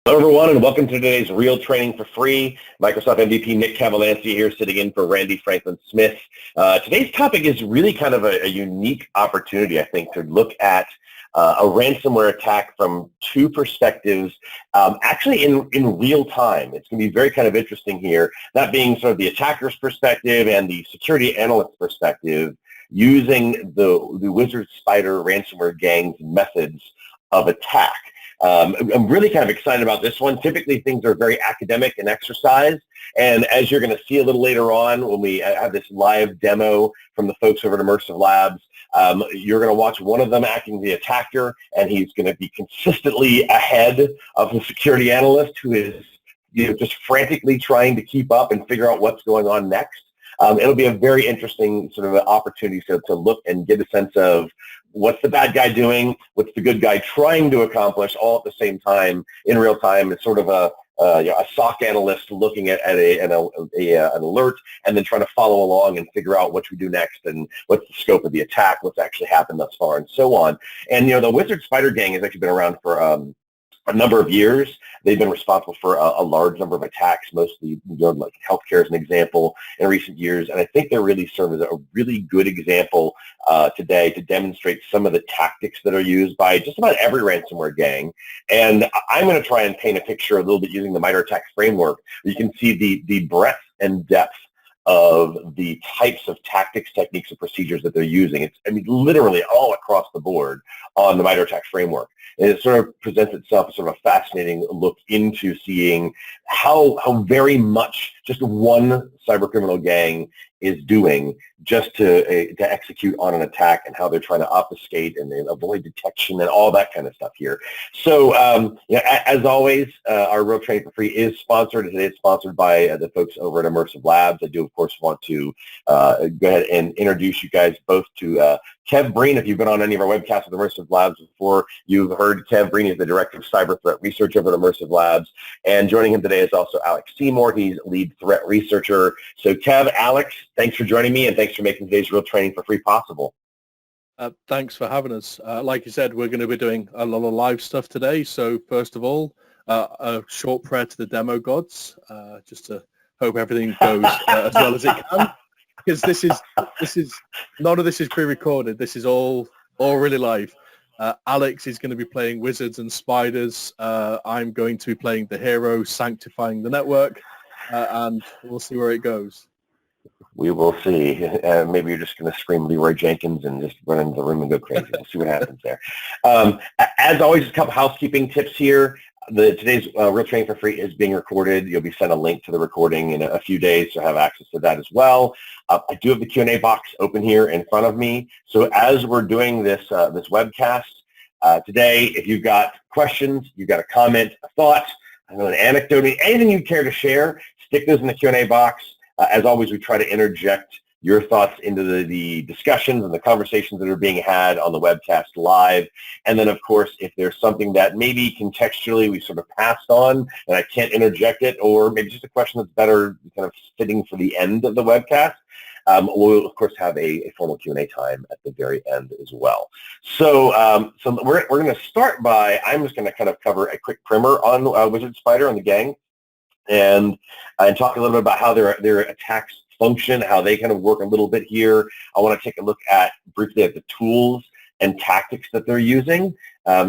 Hello, everyone, and welcome to today's Real Training for Free. Microsoft MVP Nick Cavalancia here, sitting in for Randy Franklin-Smith. Today's topic is really kind of a unique opportunity, I think, to look at a ransomware attack from two perspectives, actually in real time. It's going to be very kind of interesting here, that being sort of the attacker's perspective and the security analyst's perspective, using the Wizard Spider ransomware gang's methods of attack. I'm really kind of excited about this one. Typically, things are very academic and exercise, and as you're going to see a little later on when we have this live demo from the folks over at Immersive Labs, you're going to watch one of them acting the attacker, and he's going to be consistently ahead of the security analyst who is just frantically trying to keep up and figure out what's going on next. It'll be a very interesting sort of opportunity to look and get a sense of what's the bad guy doing, what's the good guy trying to accomplish, all at the same time in real time. It's sort of a SOC analyst looking at an alert and then trying to follow along and figure out what we do next and what's the scope of the attack, what's actually happened thus far, and so on. And the Wizard Spider gang has actually been around for a number of years. They've been responsible for a large number of attacks, mostly like healthcare as an example in recent years. And I think they really serve as a really good example today to demonstrate some of the tactics that are used by just about every ransomware gang. And I'm going to try and paint a picture a little bit using the MITRE ATT&CK framework. You can see the breadth and depth of the types of tactics, techniques, and procedures that they're using. It's, literally all across the board on the MITRE ATT&CK framework. And it sort of presents itself as sort of a fascinating look into seeing how very much just one cybercriminal gang is doing just to execute on an attack, and how they're trying to obfuscate and avoid detection and all that kind of stuff here. So, as always, our Real Training for Free is sponsored. Today it's sponsored by the folks over at Immersive Labs. I do, of course, want to go ahead and introduce you guys both to Kev Breen. If you've been on any of our webcasts with Immersive Labs before, you've heard Kev Breen is the Director of Cyber Threat Research over at Immersive Labs. And joining him today is also Alex Seymour. He's Lead Threat Researcher. So Kev, Alex, thanks for joining me, and thanks for making today's Real Training for Free possible. Thanks for having us. Like you said, we're going to be doing a lot of live stuff today. So first of all, a short prayer to the demo gods, just to hope everything goes as well as it can. Because this is none of this is pre-recorded. This is all really live. Alex is going to be playing wizards and spiders. I'm going to be playing the hero, sanctifying the network, and we'll see where it goes. We will see. Maybe you're just going to scream Leroy Jenkins and just run into the room and go crazy. We'll see what happens there. As always, a couple housekeeping tips here. Today's Real Training for Free is being recorded. You'll be sent a link to the recording in a few days, so have access to that as well. I do have the Q&A box open here in front of me. So as we're doing this webcast today, if you've got questions, you've got a comment, a thought, an anecdote, anything you care to share, stick those in the Q&A box. As always, we try to interject your thoughts into the discussions and the conversations that are being had on the webcast live. And then, of course, if there's something that maybe contextually we sort of passed on and I can't interject it, or maybe just a question that's better kind of fitting for the end of the webcast, we'll, of course, have a formal Q&A time at the very end as well. So we're going to start by, I'm just going to kind of cover a quick primer on Wizard Spider and the gang, and talk a little bit about how their attacks function, how they kind of work a little bit here. I want to take a look briefly at the tools and tactics that they're using.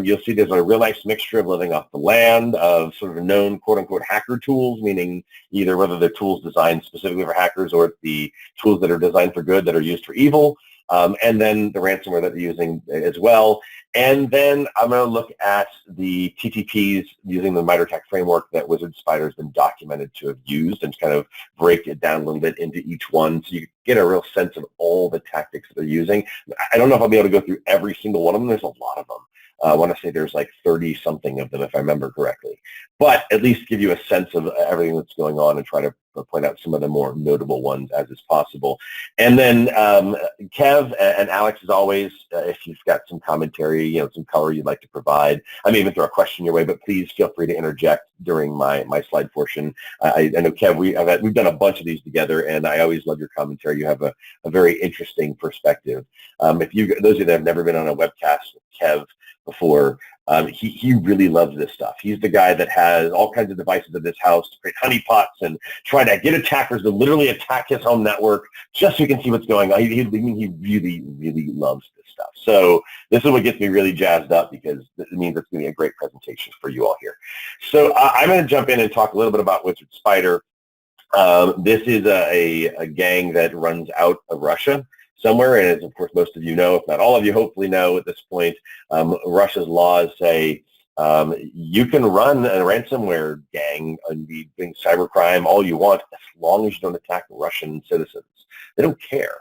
You'll see there's a real nice mixture of living off the land, of sort of known quote-unquote hacker tools, meaning either whether they're tools designed specifically for hackers or the tools that are designed for good that are used for evil, and then the ransomware that they're using as well. And then I'm going to look at the TTPs using the MITRE ATT&CK framework that Wizard Spider has been documented to have used, and kind of break it down a little bit into each one so you get a real sense of all the tactics that they're using. I don't know if I'll be able to go through every single one of them. There's a lot of them. I want to say there's like 30-something of them, if I remember correctly. But at least give you a sense of everything that's going on and try to point out some of the more notable ones as is possible. And then Kev and Alex, as always, if you've got some commentary, some color you'd like to provide, I may even throw a question your way, but please feel free to interject during my slide portion. I know, Kev, we've done a bunch of these together, and I always love your commentary. You have a very interesting perspective. Those of you that have never been on a webcast with Kev, before. He really loves this stuff. He's the guy that has all kinds of devices in his house to create honeypots and try to get attackers to literally attack his home network just so he can see what's going on. He really, really loves this stuff. So this is what gets me really jazzed up, because it means it's going to be a great presentation for you all here. So I'm going to jump in and talk a little bit about Wizard Spider. This is a gang that runs out of Russia somewhere, and as of course most of you know, if not all of you hopefully know at this point, Russia's laws say you can run a ransomware gang and be doing cybercrime all you want as long as you don't attack Russian citizens. They don't care.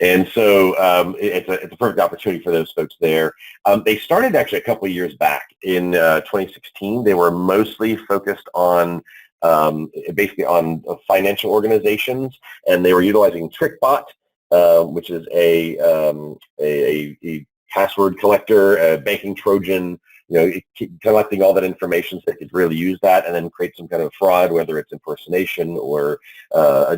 And so it's a perfect opportunity for those folks there. They started actually a couple of years back in 2016. They were mostly focused on basically on financial organizations, and they were utilizing TrickBot, which is a password collector, a banking Trojan, collecting all that information so they could really use that and then create some kind of fraud, whether it's impersonation or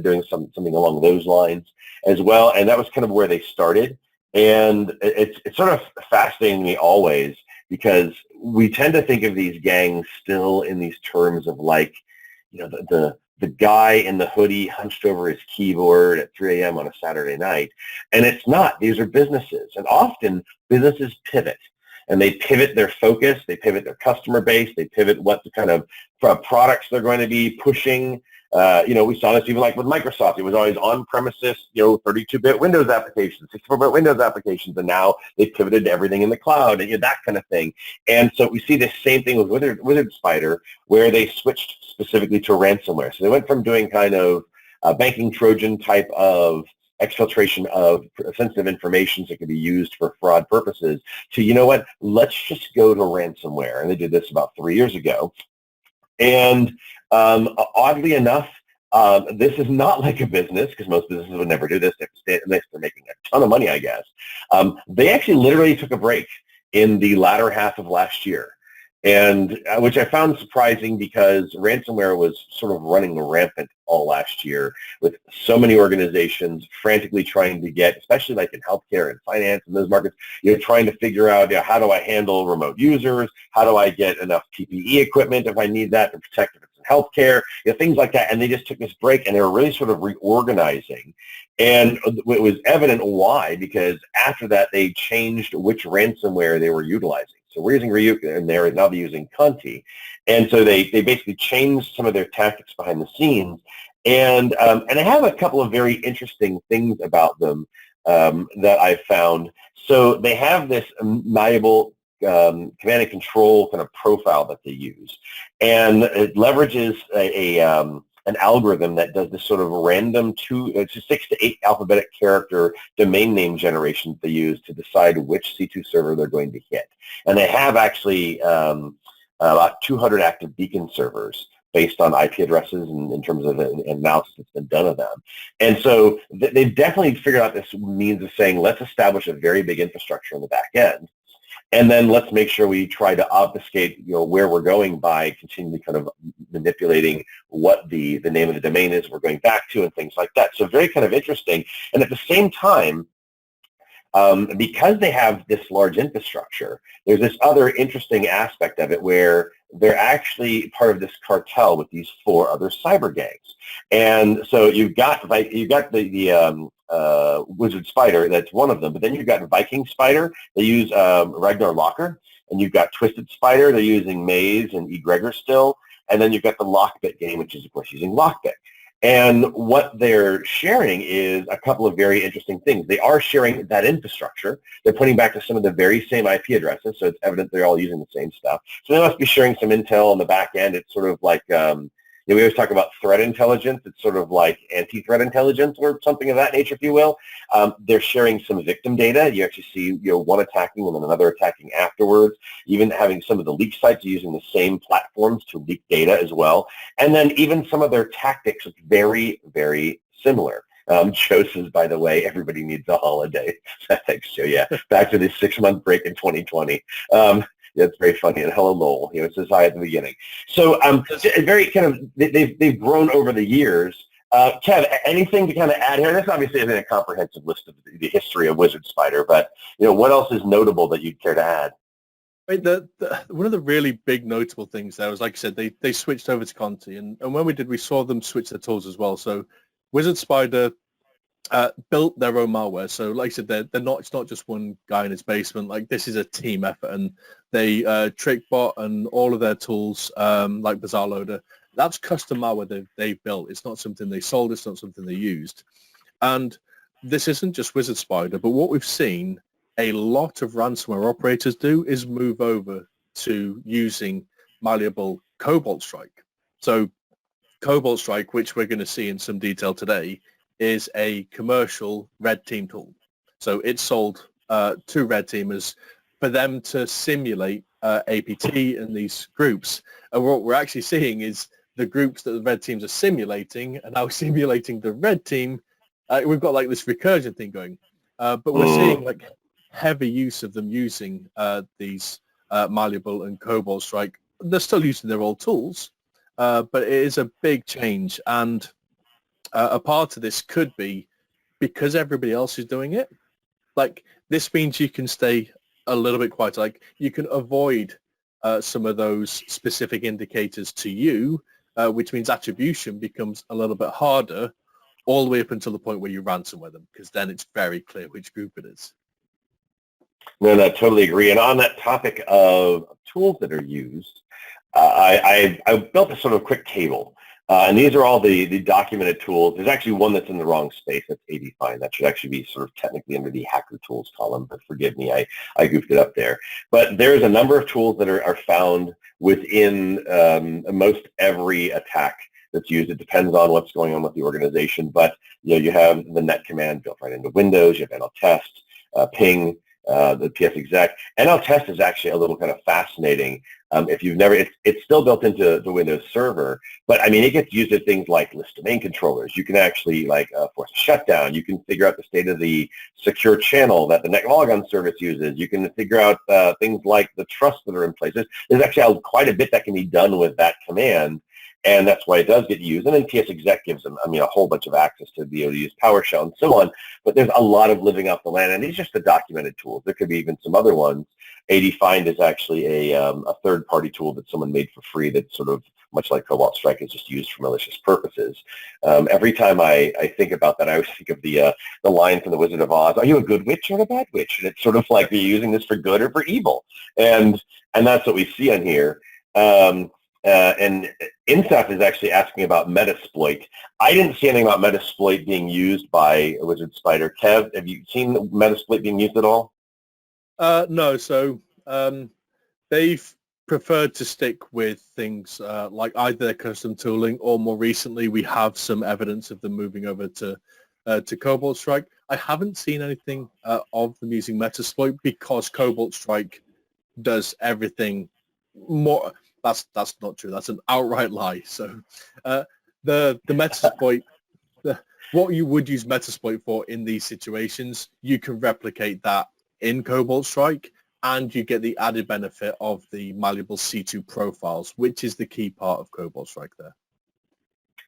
doing something along those lines as well. And that was kind of where they started. And it's sort of fascinating to me always, because we tend to think of these gangs still in these terms of like, the guy in the hoodie hunched over his keyboard at 3 a.m. on a Saturday night. And it's not. These are businesses. And often businesses pivot. And they pivot their focus. They pivot their customer base. They pivot what the kind of products they're going to be pushing. We saw this even like with Microsoft. It was always on-premises, 32-bit Windows applications, 64-bit Windows applications, and now they've pivoted to everything in the cloud and that kind of thing. And so we see the same thing with Wizard Spider, where they switched specifically to ransomware. So they went from doing kind of banking Trojan type of exfiltration of sensitive information that can be used for fraud purposes to, let's just go to ransomware. And they did this about 3 years ago. And oddly enough, this is not like a business, because most businesses would never do this. They're making a ton of money, I guess. They actually literally took a break in the latter half of last year, and which I found surprising, because ransomware was sort of running rampant all last year, with so many organizations frantically trying to get, especially like in healthcare and finance and those markets, trying to figure out, how do I handle remote users? How do I get enough PPE equipment if I need that to protect if it's in healthcare? Things like that. And they just took this break, and they were really sort of reorganizing. And it was evident why, because after that, they changed which ransomware they were utilizing. So we're using Ryuk, and now they're using Conti. And so they basically changed some of their tactics behind the scenes. And they have a couple of very interesting things about them that I found. So they have this malleable command and control kind of profile that they use. And it leverages an algorithm that does this sort of random 6 to 8 alphabetic character domain name generation that they use to decide which C2 server they're going to hit. And they have actually about 200 active beacon servers based on IP addresses and in terms of an analysis that's been done of them. And so they've definitely figured out this means of saying, let's establish a very big infrastructure on the back end. And then let's make sure we try to obfuscate, where we're going by continually kind of manipulating what the name of the domain is we're going back to and things like that. So very kind of interesting. And at the same time, because they have this large infrastructure, there's this other interesting aspect of it where they're actually part of this cartel with these 4 other cyber gangs. And so you've got the Wizard Spider, that's one of them, but then you've got Viking Spider, they use Ragnar Locker, and you've got Twisted Spider, they're using Maze and eGregor still, and then you've got the Lockbit game, which is of course using Lockbit. And what they're sharing is a couple of very interesting things. They are sharing that infrastructure. They're putting back to some of the very same IP addresses, so it's evident they're all using the same stuff. So they must be sharing some intel on the back end. It's sort of like, we always talk about threat intelligence. It's sort of like anti-threat intelligence or something of that nature, if you will. They're sharing some victim data. You actually see one attacking and then another attacking afterwards. Even having some of the leak sites using the same platforms to leak data as well. And then even some of their tactics are very, very similar. Joe says, by the way, everybody needs a holiday. Thanks, Joe. Yeah, back to the 6-month break in 2020. That's very funny. And hello, Lowell. It says hi at the beginning. So very kind of, they've grown over the years. Kev, anything to kind of add here? This obviously isn't a comprehensive list of the history of Wizard Spider, but what else is notable that you'd care to add? I mean, one of the really big notable things there was, like I said, they switched over to Conti, and when we did, we saw them switch their tools as well. So Wizard Spider built their own malware. So like I said, they're not, it's not just one guy in his basement. Like, this is a team effort, and they TrickBot and all of their tools, like Bazaar Loader, that's custom malware they built. It's not something they sold. It's not something they used. And this isn't just Wizard Spider, but what we've seen a lot of ransomware operators do is move over to using malleable Cobalt Strike. So Cobalt Strike, which we're going to see in some detail today, is a commercial red team tool. So it's sold to red teamers for them to simulate APT in these groups. And what we're actually seeing is the groups that the red teams are simulating are now simulating the red team. We've got like this recursion thing going, but we're seeing like heavy use of them using these malleable and Cobalt Strike. They're still using their old tools, but it is a big change, and a part of this could be because everybody else is doing it. Like, this means you can stay a little bit quieter. Like, you can avoid some of those specific indicators to you, which means attribution becomes a little bit harder all the way up until the point where you ransomware them, because then it's very clear which group it is. No, totally agree. And on that topic of tools that are used, I built a sort of quick table. And these are all the documented tools. There's actually one that's in the wrong space. That's AD-Find. That should actually be sort of technically under the hacker tools column, but forgive me, I goofed it up there. But there's a number of tools that are found within most every attack that's used. It depends on what's going on with the organization. But you have the net command built right into Windows. You have NLTest, ping, the PS exec. NLTest is actually a little kind of fascinating. If you've never, it's still built into the Windows Server, but I mean, it gets used at things like list domain controllers. You can actually force a shutdown. You can figure out the state of the secure channel that the NetLogon service uses. You can figure out things like the trusts that are in place. There's actually quite a bit that can be done with that command. And that's why it does get used. And then PS exec gives them, a whole bunch of access to be able to use PowerShell and so on. But there's a lot of living off the land, and these are just the documented tools. There could be even some other ones. AD-Find is actually a third-party tool that someone made for free that's sort of much like Cobalt Strike is just used for malicious purposes. Every time I think about that, I always think of the line from The Wizard of Oz: "Are you a good witch or a bad witch?" And it's sort of like, are you using this for good or for evil? And that's what we see on here. And INSAF is actually asking about Metasploit. I didn't see anything about Metasploit being used by Wizard Spider. Kev, have you seen Metasploit being used at all? No, so they've preferred to stick with things like either their custom tooling, or more recently we have some evidence of them moving over to Cobalt Strike. I haven't seen anything of them using Metasploit, because Cobalt Strike does everything more. That's not true. That's an outright lie. So the Metasploit, what you would use Metasploit for in these situations, you can replicate that in Cobalt Strike, and you get the added benefit of the malleable C2 profiles, which is the key part of Cobalt Strike there.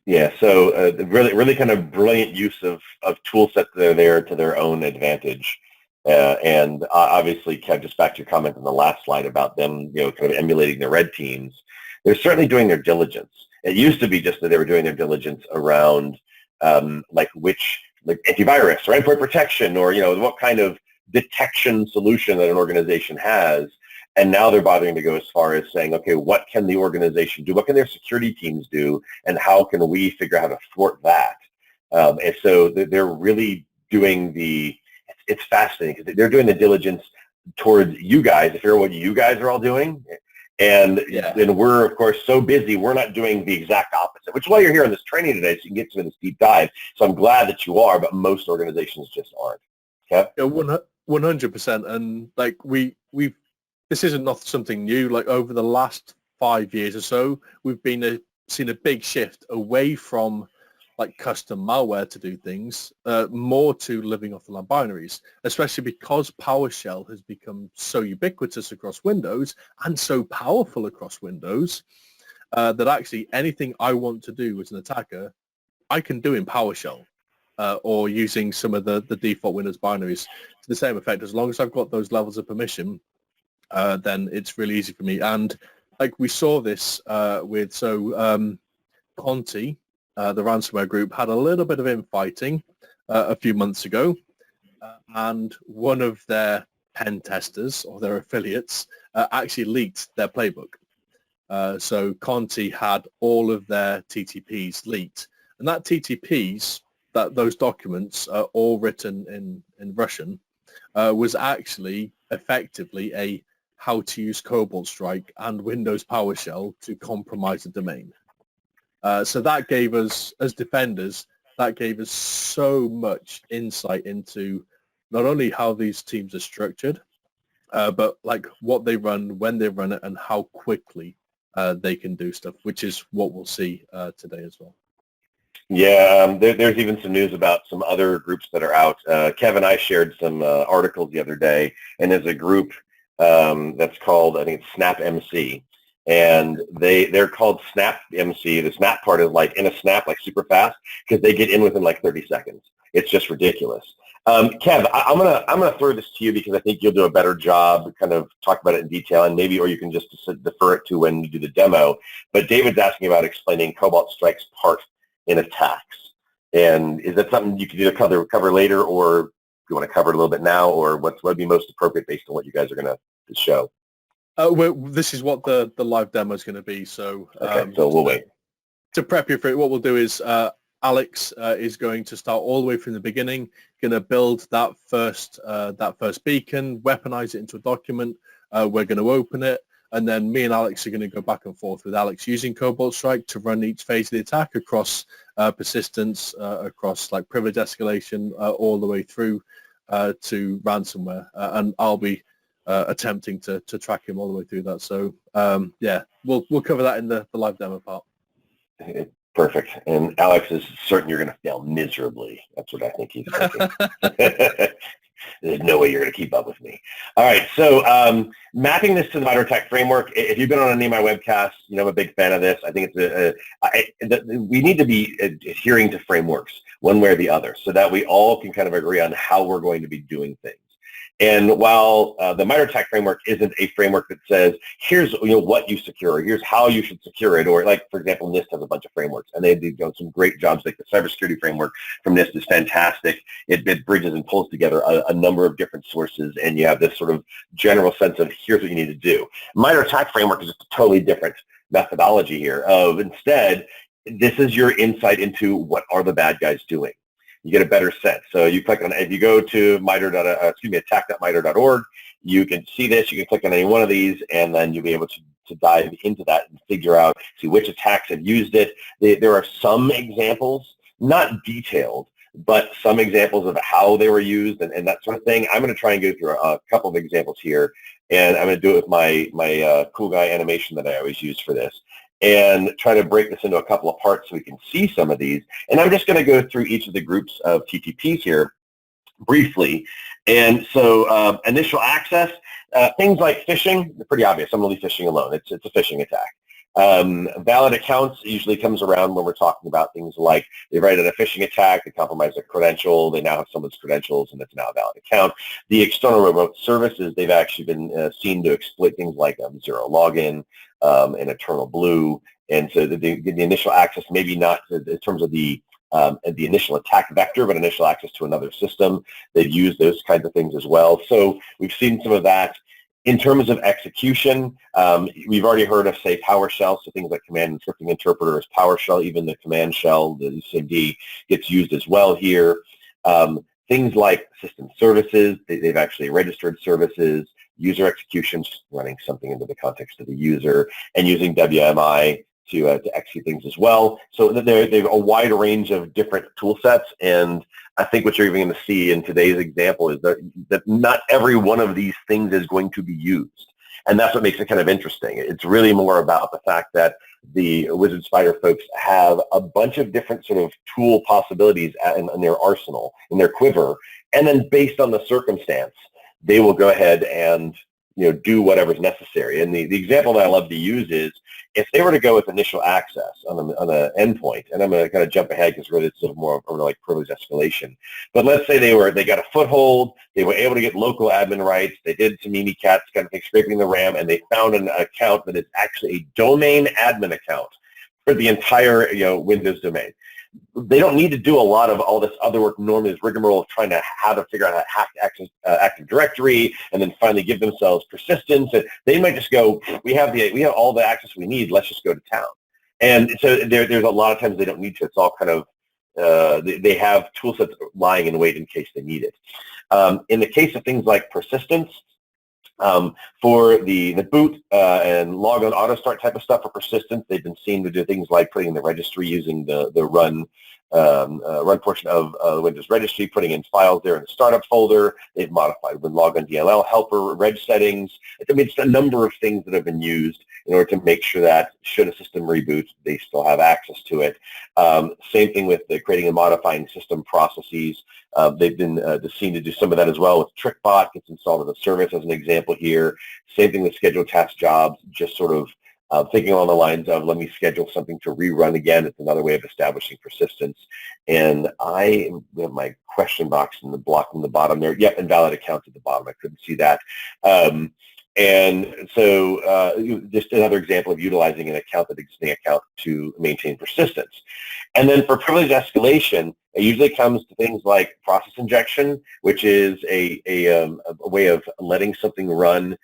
Yeah, so really kind of brilliant use of tool sets that are there to their own advantage. And obviously, Kev, just back to your comment on the last slide about them, kind of emulating the red teams. They're certainly doing their diligence. It used to be just that they were doing their diligence around like antivirus or endpoint protection, or what kind of detection solution that an organization has. And now they're bothering to go as far as saying, okay, what can the organization do? What can their security teams do? And how can we figure out how to thwart that? And so they're really doing it's fascinating, because they're doing the diligence towards you guys, if you're what you guys are all doing. And we're, of course, so busy, we're not doing the exact opposite, which is why you're here on this training today, so you can get some of this deep dive. So I'm glad that you are, but most organizations just aren't. Okay? Yeah, 100%. And like this isn't not something new. Like, over the last 5 years or so, we've seen a big shift away from like custom malware to do things, more to living off the land binaries, especially because PowerShell has become so ubiquitous across Windows and so powerful across Windows that actually anything I want to do as an attacker, I can do in PowerShell or using some of the default Windows binaries to the same effect. As long as I've got those levels of permission, then it's really easy for me. And like we saw this with Conti, the ransomware group, had a little bit of infighting a few months ago, and one of their pen testers or their affiliates actually leaked their playbook. So Conti had all of their TTPs leaked, and that TTPs, those documents are all written in Russian, was actually effectively a how to use Cobalt Strike and Windows PowerShell to compromise the domain. So that gave us, as defenders, that gave us so much insight into not only how these teams are structured, but like what they run, when they run it, and how quickly they can do stuff, which is what we'll see today as well. Yeah, there's even some news about some other groups that are out. Kev and I shared some articles the other day, and there's a group that's called, I think it's Snap MC, and they're called Snap MC. The Snap part is like in a snap, like super fast, because they get in within like 30 seconds. It's just ridiculous. Kev, I'm gonna throw this to you because I think you'll do a better job, kind of talk about it in detail, and maybe, or you can just defer it to when you do the demo. But David's asking about explaining Cobalt Strike's part in attacks, and is that something you could either cover later, or do you want to cover it a little bit now, or what would be most appropriate based on what you guys are going to show? This is what the live demo is going to be. So okay, so we'll wait. To prep you for it, what we'll do is Alex is going to start all the way from the beginning, going to build that first beacon, weaponize it into a document. We're going to open it, and then me and Alex are going to go back and forth with Alex using Cobalt Strike to run each phase of the attack across persistence, across like privilege escalation, all the way through to ransomware. And I'll be attempting to track him all the way through that. So yeah, we'll cover that in the live demo part. Perfect. And Alex is certain you're going to fail miserably. That's what I think he's thinking. There's no way you're going to keep up with me. All right, so mapping this to the MITRE ATT&CK framework, if you've been on any of my webcasts, you know I'm a big fan of this. I think we need to be adhering to frameworks one way or the other so that we all can kind of agree on how we're going to be doing things. And while the MITRE ATT&CK framework isn't a framework that says, here's what you secure, or here's how you should secure it, or like, for example, NIST has a bunch of frameworks, and they've done some great jobs. Like the cybersecurity framework from NIST is fantastic. It bridges and pulls together a number of different sources, and you have this sort of general sense of here's what you need to do. MITRE ATT&CK framework is just a totally different methodology here of instead, this is your insight into what are the bad guys doing. You get a better sense. So you click on, if you go to attack.mitre.org, you can see this. You can click on any one of these, and then you'll be able to dive into that and figure out, see which attacks have used it. There are some examples, not detailed, but some examples of how they were used and that sort of thing. I'm going to try and go through a couple of examples here, and I'm going to do it with my cool guy animation that I always use for this, and try to break this into a couple of parts so we can see some of these. And I'm just going to go through each of the groups of TTPs here briefly. And so initial access, things like phishing, they're pretty obvious. I'm only phishing alone. It's a phishing attack. Valid accounts usually comes around when we're talking about things like they write in a phishing attack, they compromise a credential, they now have someone's credentials, and it's now a valid account. The external remote services, they've actually been seen to exploit things like zero login, and Eternal Blue, and so the initial access, maybe not in terms of the initial attack vector, but initial access to another system. They've used those kinds of things as well. So we've seen some of that. In terms of execution, we've already heard of, say, PowerShell, so things like command and scripting interpreter is PowerShell. Even the command shell, the CMD, gets used as well here. Things like system services, they've actually registered services, user executions, running something into the context of the user, and using WMI to execute things as well. So they have a wide range of different tool sets, and I think what you're even going to see in today's example is that not every one of these things is going to be used. And that's what makes it kind of interesting. It's really more about the fact that the Wizard Spider folks have a bunch of different sort of tool possibilities in their arsenal, in their quiver, and then based on the circumstance, they will go ahead and do whatever's necessary. And the example that I love to use is if they were to go with initial access on the endpoint, and I'm going to kind of jump ahead because really it's sort of more like privilege escalation, but let's say they got a foothold, they were able to get local admin rights, they did some cats kind of thing, scraping the RAM, and they found an account that is actually a domain admin account for the entire Windows domain. They don't need to do a lot of all this other work normally, this rigmarole of trying to how to figure out how to hack access, Active Directory and then finally give themselves persistence. And they might just go, we have all the access we need, let's just go to town. And so there's a lot of times they don't need to. It's all kind of, they have tool sets lying in wait in case they need it. In the case of things like persistence, for the boot and log on auto start type of stuff for persistence, they've been seen to do things like putting in the registry using the run portion of the Windows registry, putting in files there in the startup folder. They've modified WinLogon DLL helper reg settings. I mean, it's a number of things that have been used in order to make sure that should a system reboot, they still have access to it. Same thing with creating and modifying system processes. They've been seen to do some of that as well with TrickBot, gets installed as a service as an example here. Same thing with scheduled task jobs, just sort of thinking along the lines of, let me schedule something to rerun again. It's another way of establishing persistence. And I have my question box in the block in the bottom there. Yep, invalid account at the bottom. I couldn't see that. And so just another example of utilizing an existing account to maintain persistence. And then for privilege escalation, it usually comes to things like process injection, which is a way of letting something run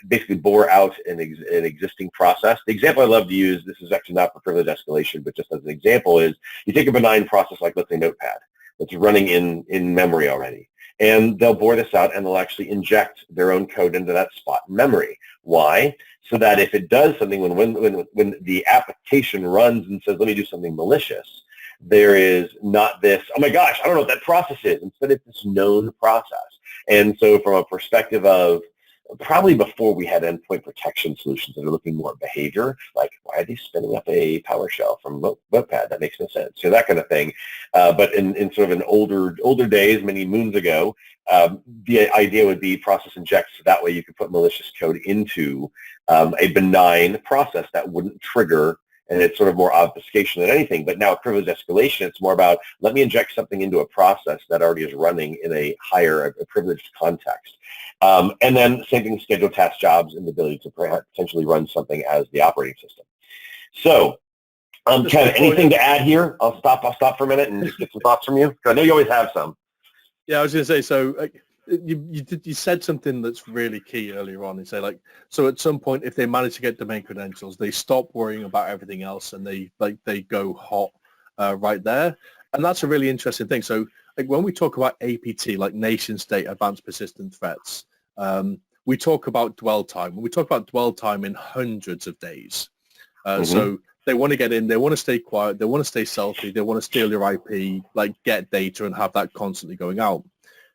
basically bore out an existing process. The example I love to use, this is actually not for privilege escalation, but just as an example, is you take a benign process like, let's say, Notepad, that's running in memory already. And they'll bore this out and they'll actually inject their own code into that spot in memory. Why? So that if it does something, when the application runs and says, let me do something malicious, there is not this, oh my gosh, I don't know what that process is. Instead, it's this known process. And so from a perspective of, probably before we had endpoint protection solutions that are looking more at behavior, like why are they spinning up a PowerShell from Notepad? That makes no sense. So that kind of thing. But in sort of an older days, many moons ago, the idea would be process inject, so that way you could put malicious code into a benign process that wouldn't trigger, and it's sort of more obfuscation than anything. But now privilege escalation, it's more about, let me inject something into a process that already is running in a higher, a privileged context. And then same thing, schedule task jobs and the ability to potentially run something as the operating system. So, Ken, anything to add here? I'll stop for a minute and just get some thoughts from you. I know you always have some. Yeah, I was going to say, so you said something that's really key earlier on. You say, like, so at some point, if they manage to get domain credentials, they stop worrying about everything else and they go hot right there. And that's a really interesting thing. So like when we talk about APT, like nation state advanced persistent threats, we talk about dwell time. We talk about dwell time in hundreds of days. So they want to get in, they want to stay quiet, they want to stay stealthy, they want to steal your IP, like get data and have that constantly going out.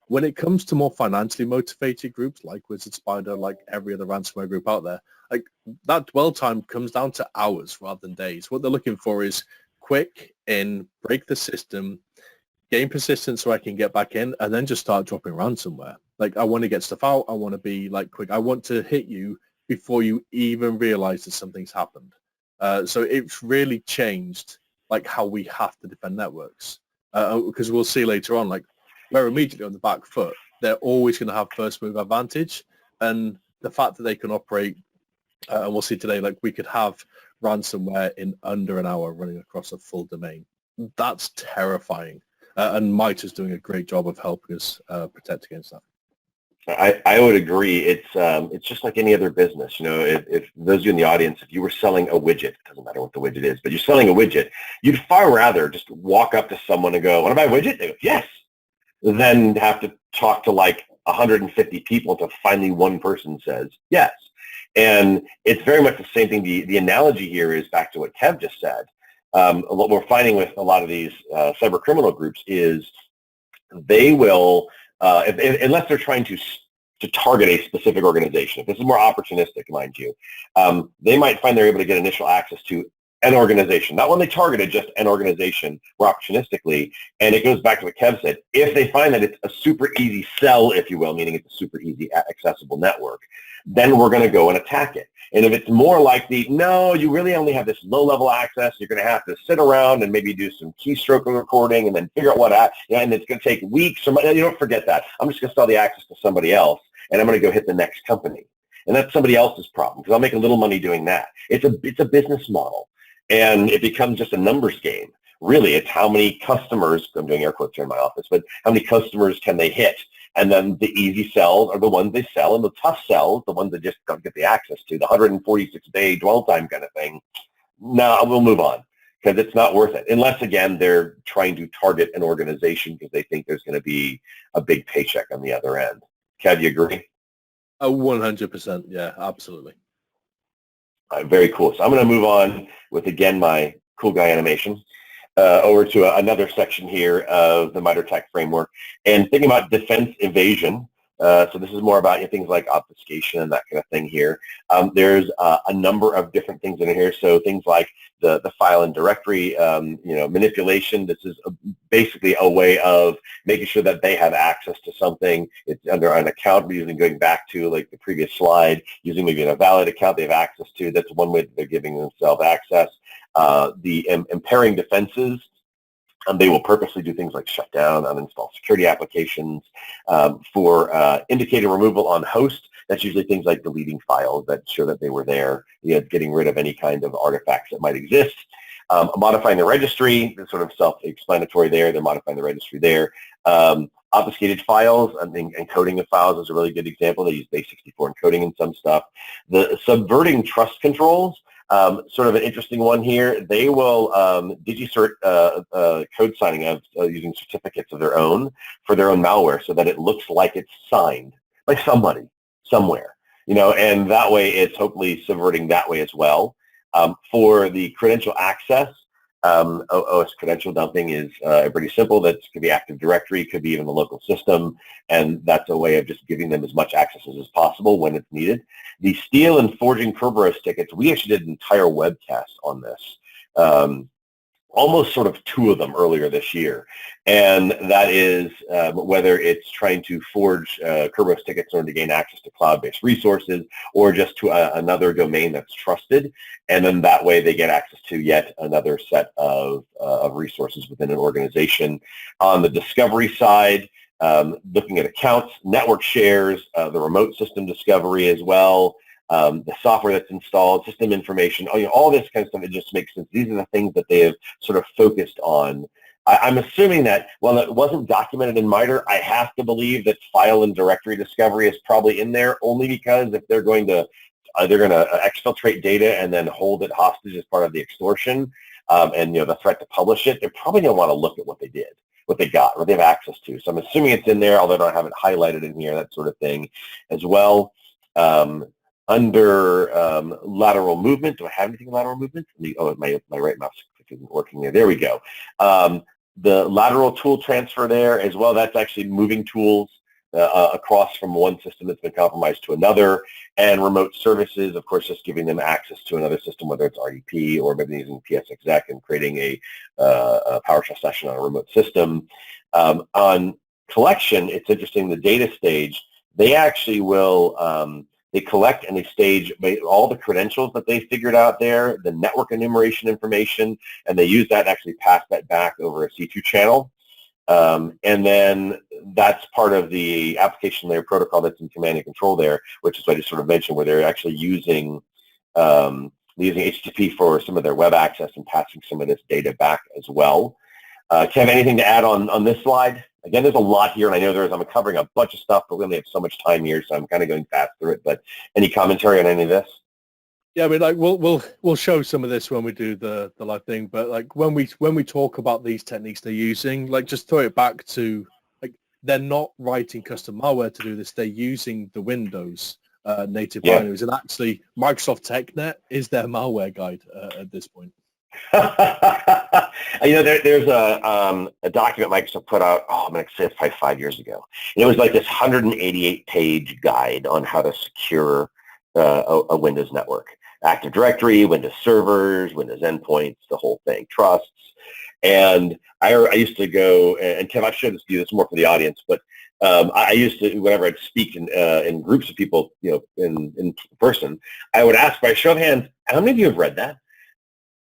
When it comes to more financially motivated groups like Wizard Spider, like every other ransomware group out there, like that dwell time comes down to hours rather than days. What they're looking for is quick in, break the system, gain persistence so I can get back in, and then just start dropping ransomware. Like I want to get stuff out, I want to be like quick, I want to hit you before you even realize that something's happened. So it's really changed like how we have to defend networks because we'll see later on, like we're immediately on the back foot. They're always going to have first move advantage, and the fact that they can operate, and we'll see today, like we could have ransomware in under an hour running across a full domain. That's terrifying, and MITRE is doing a great job of helping us protect against that. I would agree. It's just like any other business. You know, if those of you in the audience, if you were selling a widget, it doesn't matter what the widget is, but you're selling a widget, you'd far rather just walk up to someone and go, "Want to buy a widget?" They go, "Yes." Then have to talk to like 150 people until finally one person says yes. And it's very much the same thing. The analogy here is back to what Kev just said. What we're finding with a lot of these cyber criminal groups is they will, unless they're trying to target a specific organization. If this is more opportunistic, mind you, they might find they're able to get initial access to an organization, not one they targeted, just an organization, or opportunistically. And it goes back to what Kev said. If they find that it's a super easy sell, if you will, meaning it's a super easy accessible network, then we're going to go and attack it. And if it's more like no, you really only have this low-level access, you're going to have to sit around and maybe do some keystroke recording and then figure out and it's going to take weeks or months. You don't forget that. I'm just going to sell the access to somebody else, and I'm going to go hit the next company. And that's somebody else's problem because I'll make a little money doing that. It's a business model, and it becomes just a numbers game. Really, it's how many customers, I'm doing air quotes here in my office, but how many customers can they hit? And then the easy sells are the ones they sell, and the tough sells, the ones that just don't get the access to, the 146-day dwell time kind of thing. No, we'll move on because it's not worth it. Unless, again, they're trying to target an organization because they think there's going to be a big paycheck on the other end. Kev, you agree? 100%. Yeah, absolutely. All right, very cool. So I'm going to move on with, again, my cool guy animation. Over to another section here of the MITRE ATT&CK framework, and thinking about defense evasion. So this is more about things like obfuscation and that kind of thing here. There's a number of different things in here. So things like the file and directory, manipulation. This is basically a way of making sure that they have access to something. It's under an account, using going back to like the previous slide, using maybe a valid account they have access to. That's one way that they're giving themselves access. The impairing defenses, they will purposely do things like shut down, uninstall security applications. For indicator removal on host, that's usually things like deleting files that show that they were there, getting rid of any kind of artifacts that might exist. Modifying the registry, that's sort of self-explanatory there. They're modifying the registry there. Obfuscated files, I think encoding of files is a really good example. They use base64 encoding in some stuff. The subverting trust controls, sort of an interesting one here. They will digicert code signing of using certificates of their own for their own malware so that it looks like it's signed by somebody, somewhere, and that way it's hopefully subverting that way as well. For the credential access, OS credential dumping is pretty simple. That could be Active Directory, could be even the local system, and that's a way of just giving them as much access as possible when it's needed. The steal and forging Kerberos tickets, we actually did an entire webcast on this, almost sort of two of them earlier this year, and that is whether it's trying to forge Kerberos tickets in order to gain access to cloud-based resources or just to another domain that's trusted, and then that way they get access to yet another set of resources within an organization. On the discovery side, looking at accounts, network shares, the remote system discovery as well, the software that's installed, system information, all this kind of stuff. It just makes sense. These are the things that they have sort of focused on. I'm assuming that, while it wasn't documented in MITRE, I have to believe that file and directory discovery is probably in there, only because if they're going to exfiltrate data and then hold it hostage as part of the extortion, and the threat to publish it, they're probably going to want to look at what they did, what they got, what they have access to. So I'm assuming it's in there, although I don't have it highlighted in here, that sort of thing as well. Under lateral movement, do I have anything in lateral movement? My right mouse isn't working there. There we go. The lateral tool transfer there as well, that's actually moving tools across from one system that's been compromised to another. And remote services, of course, just giving them access to another system, whether it's RDP or maybe using PSExec and creating a PowerShell session on a remote system. On collection, it's interesting, the data stage, they actually will they collect and they stage all the credentials that they figured out there, the network enumeration information, and they use that and actually pass that back over a C2 channel. And then that's part of the application layer protocol that's in command and control there, which is what I just sort of mentioned, where they're actually using HTTP for some of their web access and passing some of this data back as well. Kev, anything to add on this slide? Again, there's a lot here, and I know I'm covering a bunch of stuff, but we only have so much time here, so I'm kind of going fast through it. But any commentary on any of this? Yeah, I mean, like we'll show some of this when we do the live thing, but like when we talk about these techniques they're using, like just throw it back to like they're not writing custom malware to do this; they're using the Windows native binaries, and actually Microsoft TechNet is their malware guide at this point. There's a document Microsoft put out, I'm going to say it's probably 5 years ago. And it was like this 188-page guide on how to secure a Windows network. Active Directory, Windows servers, Windows endpoints, the whole thing, trusts. And I used to go, and Kev, I should do this more for the audience, but I used to, whenever I'd speak in groups of people, in person, I would ask by show of hands, how many of you have read that?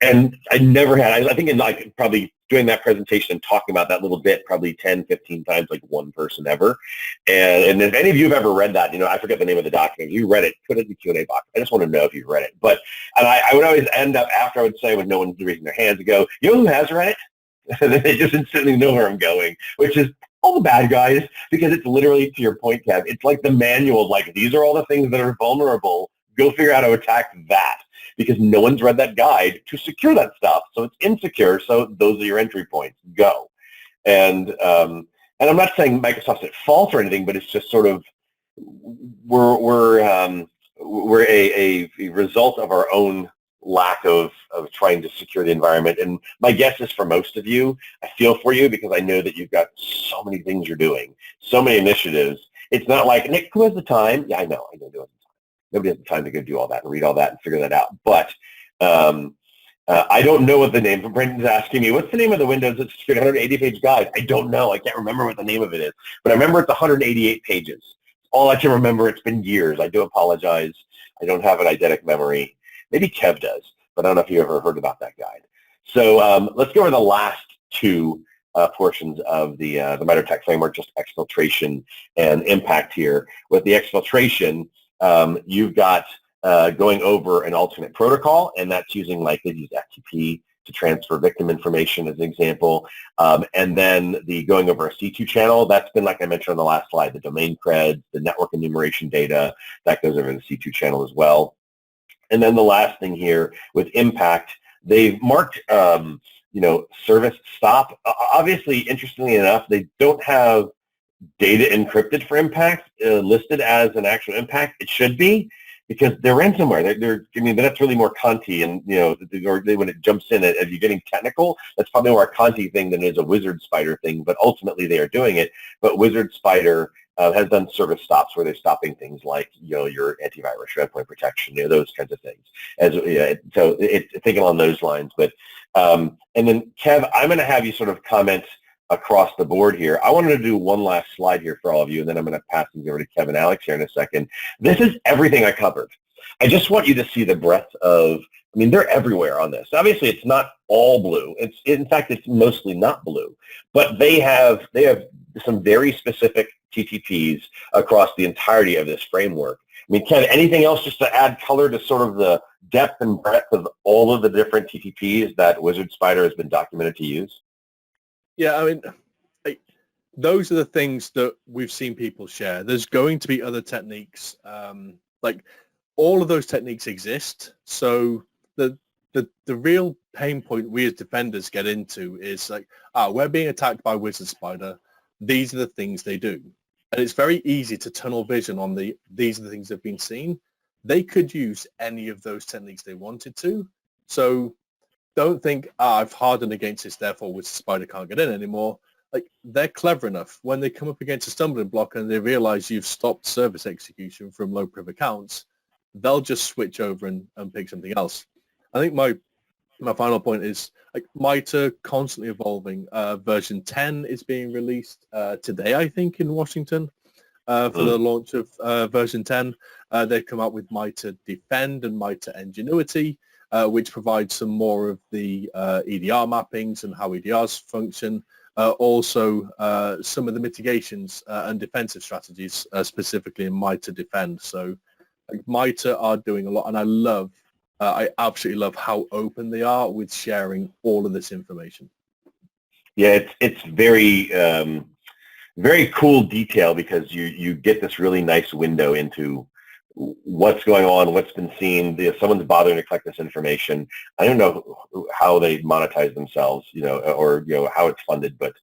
And I never had. I think in like probably doing that presentation and talking about that little bit probably 10, 15 times, like one person ever. And if any of you have ever read that, I forget the name of the document. If you read it, put it in the Q&A box. I just want to know if you've read it. And I would always end up after I would say, when no one's raising their hands, to go, you know who has read it? And then they just instantly know where I'm going, which is all the bad guys, because it's literally, to your point, Kev, it's like the manual, like these are all the things that are vulnerable. Go figure out how to attack that, because no one's read that guide to secure that stuff. So it's insecure. So those are your entry points. Go. And I'm not saying Microsoft's at fault or anything, but it's just sort of we're a result of our own lack of trying to secure the environment. And my guess is for most of you, I feel for you, because I know that you've got so many things you're doing, so many initiatives. It's not like, Nick, who has the time? Yeah, I know. I know. Nobody has the time to go do all that and read all that and figure that out. But I don't know what the name. Brendan's asking me, what's the name of the Windows that's secured 180-page guide? I don't know. I can't remember what the name of it is. But I remember it's 188 pages. All I can remember. It's been years. I do apologize. I don't have an eidetic memory. Maybe Kev does, but I don't know if you ever heard about that guide. So let's go over the last two portions of the MITRE ATT&CK framework, just exfiltration and impact here. With the exfiltration, you've got going over an alternate protocol, and that's using, like, they use FTP to transfer victim information as an example. And then the going over a C2 channel, that's been, like I mentioned on the last slide, the domain creds, the network enumeration data, that goes over the C2 channel as well. And then the last thing here with impact, they've marked, service stop. Obviously, interestingly enough, they don't have data encrypted for impact listed as an actual impact. It should be, because they're ransomware. That's really more Conti, and when it jumps in, if you're getting technical, that's probably more a Conti thing than it is a Wizard Spider thing. But ultimately, they are doing it. But Wizard Spider has done service stops where they're stopping things like your antivirus, your endpoint protection, those kinds of things. So it's thinking along those lines. But and then Kev, I'm going to have you sort of comment across the board here. I wanted to do one last slide here for all of you, and then I'm going to pass things over to Kev and Alex here in a second. This is everything I covered. I just want you to see the breadth of, they're everywhere on this. Obviously, it's not all blue. In fact, it's mostly not blue. But they have some very specific TTPs across the entirety of this framework. Kev, anything else just to add color to sort of the depth and breadth of all of the different TTPs that Wizard Spider has been documented to use? Yeah, those are the things that we've seen people share. There's going to be other techniques. Like, all of those techniques exist. So the real pain point we as defenders get into is like, we're being attacked by Wizard Spider. These are the things they do. And it's very easy to tunnel vision on these are the things that have been seen. They could use any of those techniques they wanted to. So don't think, I've hardened against this, therefore Wizard Spider can't get in anymore. Like, they're clever enough. When they come up against a stumbling block and they realize you've stopped service execution from low-priv accounts, they'll just switch over and pick something else. I think my final point is, like, MITRE constantly evolving. Version 10 is being released today, I think, in Washington for the launch of version 10. They've come out with MITRE Defend and MITRE Ingenuity, which provides some more of the EDR mappings and how EDRs function. Also, some of the mitigations and defensive strategies, specifically in MITRE Defend. So, like, MITRE are doing a lot, and I absolutely love how open they are with sharing all of this information. Yeah, it's very very cool detail, because you get this really nice window into what's going on, what's been seen. If someone's bothering to collect this information, I don't know how they monetize themselves, or how it's funded, but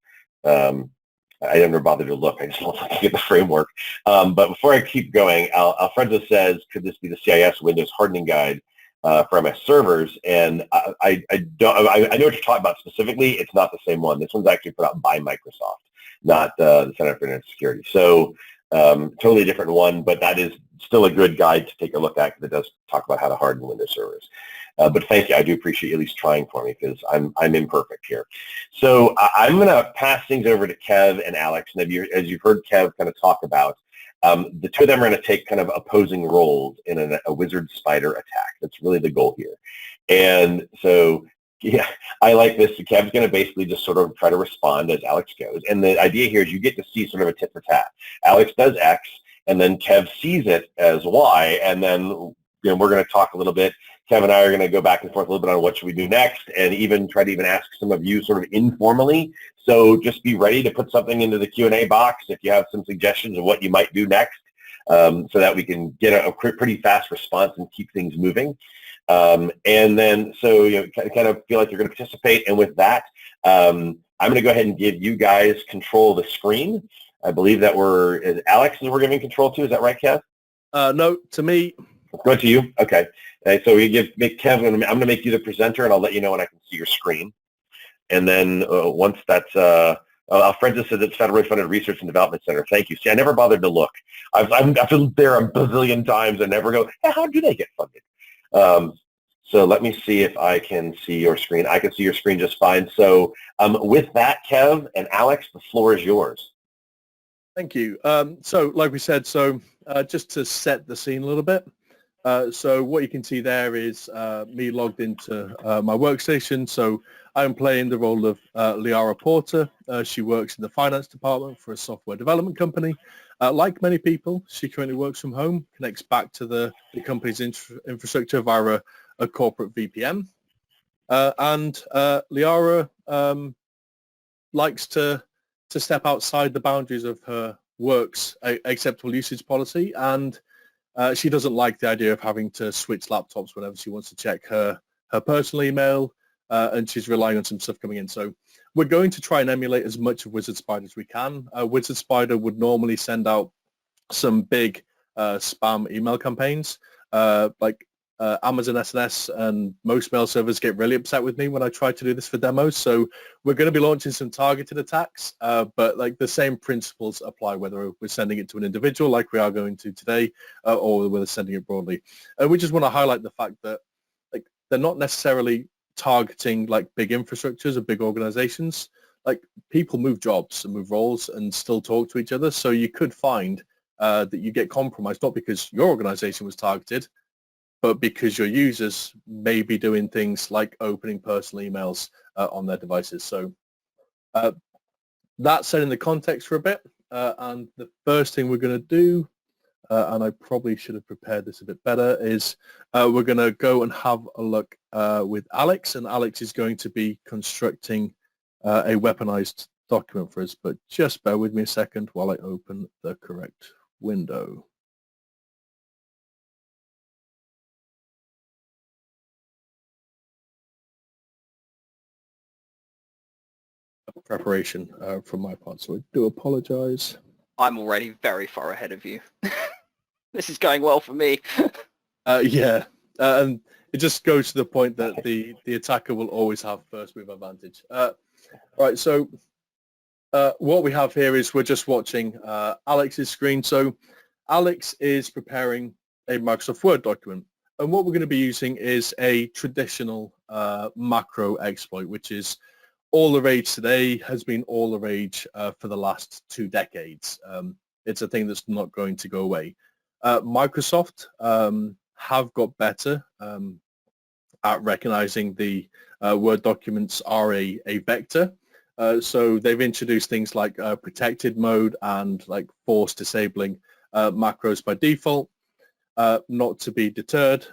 I never bothered to look. I just want to get the framework. But before I keep going, Alfredo says, could this be the CIS Windows hardening guide for MS servers? And I know what you're talking about specifically. It's not the same one. This one's actually put out by Microsoft, not the Center for Internet Security. So totally different one, but that is still a good guide to take a look at because it does talk about how to harden Windows servers. But thank you. I do appreciate you at least trying for me because I'm imperfect here. So I'm going to pass things over to Kev and Alex. And as you've heard Kev kind of talk about, the two of them are going to take kind of opposing roles in a wizard spider attack. That's really the goal here. And so, yeah, I like this. Kev's going to basically just sort of try to respond as Alex goes. And the idea here is you get to see sort of a tit for tat. Alex does X, and then Kev sees it as Y, and then we're going to talk a little bit. Kev and I are going to go back and forth a little bit on what should we do next, and even try to ask some of you sort of informally. So just be ready to put something into the Q&A box if you have some suggestions of what you might do next, so that we can get a pretty fast response and keep things moving. And then, so kind of feel like you're going to participate. And with that, I'm going to go ahead and give you guys control of the screen. I believe that Alex is we're giving control to. Is that right, Kev? No, to me. Go to you. Okay. So we make Kevin. I'm going to make you the presenter, and I'll let you know when I can see your screen. And then once that's, Alfred said it's Federally Funded Research and Development Center. Thank you. See, I never bothered to look. I've been there a bazillion times and never go, hey, how do they get funded? So let me see if I can see your screen. I can see your screen just fine. So with that, Kev and Alex, the floor is yours. Thank you. So like we said, just to set the scene a little bit. So what you can see there is me logged into my workstation. So I'm playing the role of Liara Porter. She works in the finance department for a software development company. Like many people, she currently works from home, connects back to the company's infrastructure via a corporate VPN. And Liara likes to step outside the boundaries of her work's acceptable usage policy, and she doesn't like the idea of having to switch laptops whenever she wants to check her personal email, and she's relying on some stuff coming in. So we're going to try and emulate as much of Wizard Spider as we can. Wizard Spider would normally send out some big spam email campaigns, like Amazon SNS and most mail servers get really upset with me when I try to do this for demos. So we're going to be launching some targeted attacks, but like the same principles apply whether we're sending it to an individual like we are going to today, or whether sending it broadly. And we just want to highlight the fact that like they're not necessarily targeting like big infrastructures or big organizations. Like people move jobs and move roles and still talk to each other. So you could find that you get compromised, not because your organization was targeted, but because your users may be doing things like opening personal emails on their devices. So that's setting the context for a bit. And the first thing we're going to do, and I probably should have prepared this a bit better, is we're going to go and have a look with Alex. And Alex is going to be constructing a weaponized document for us. But just bear with me a second while I open the correct window. Preparation from my part, so I do apologize. I'm already very far ahead of you. This is going well for me. Yeah, and it just goes to the point that the attacker will always have first move advantage. Right, so what we have here is we're just watching Alex's screen. So Alex is preparing a Microsoft Word document, and what we're going to be using is a traditional macro exploit, which is all the rage today, has been all the rage for the last 2 decades. It's a thing that's not going to go away. Microsoft have got better at recognizing the Word documents are a vector. So they've introduced things like protected mode and like force disabling macros by default. Not to be deterred,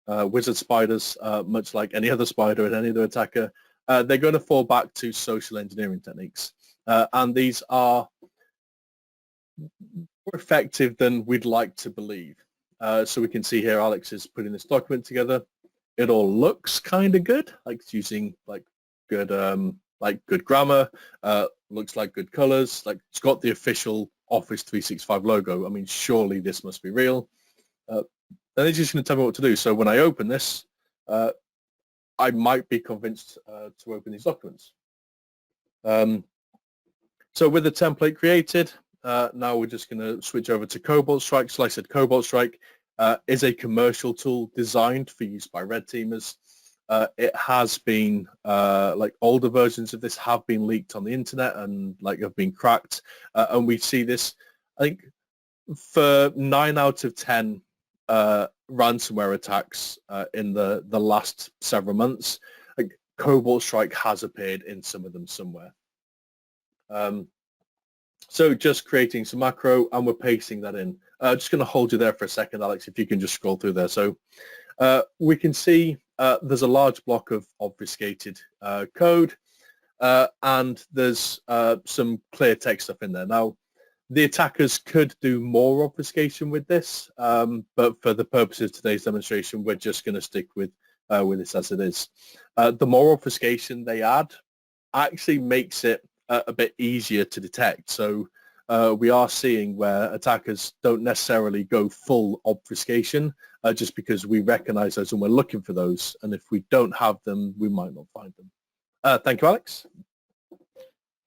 wizard spiders, much like any other spider and any other attacker, they're going to fall back to social engineering techniques. And these are more effective than we'd like to believe. So we can see here Alex is putting this document together. It all looks kind of good, like it's using like good grammar, looks like good colors, like it's got the official Office 365 logo. I mean, surely this must be real. Then it's just going to tell me what to do. So when I open this, I might be convinced to open these documents. So with the template created, now we're just going to switch over to Cobalt Strike. So like I said, Cobalt Strike is a commercial tool designed for use by red teamers. It has been, like older versions of this have been leaked on the internet and like have been cracked. And we see this, I think, for 9 out of 10 ransomware attacks in the last several months. Like Cobalt Strike has appeared in some of them somewhere. So just creating some macro and we're pasting that in. Just going to hold you there for a second, Alex, if you can just scroll through there. So we can see there's a large block of obfuscated code and there's some clear text stuff in there. Now, the attackers could do more obfuscation with this, but for the purposes of today's demonstration, we're just going to stick with this as it is. The more obfuscation they add actually makes it a bit easier to detect. So we are seeing where attackers don't necessarily go full obfuscation just because we recognize those and we're looking for those. And if we don't have them, we might not find them. Thank you, Alex.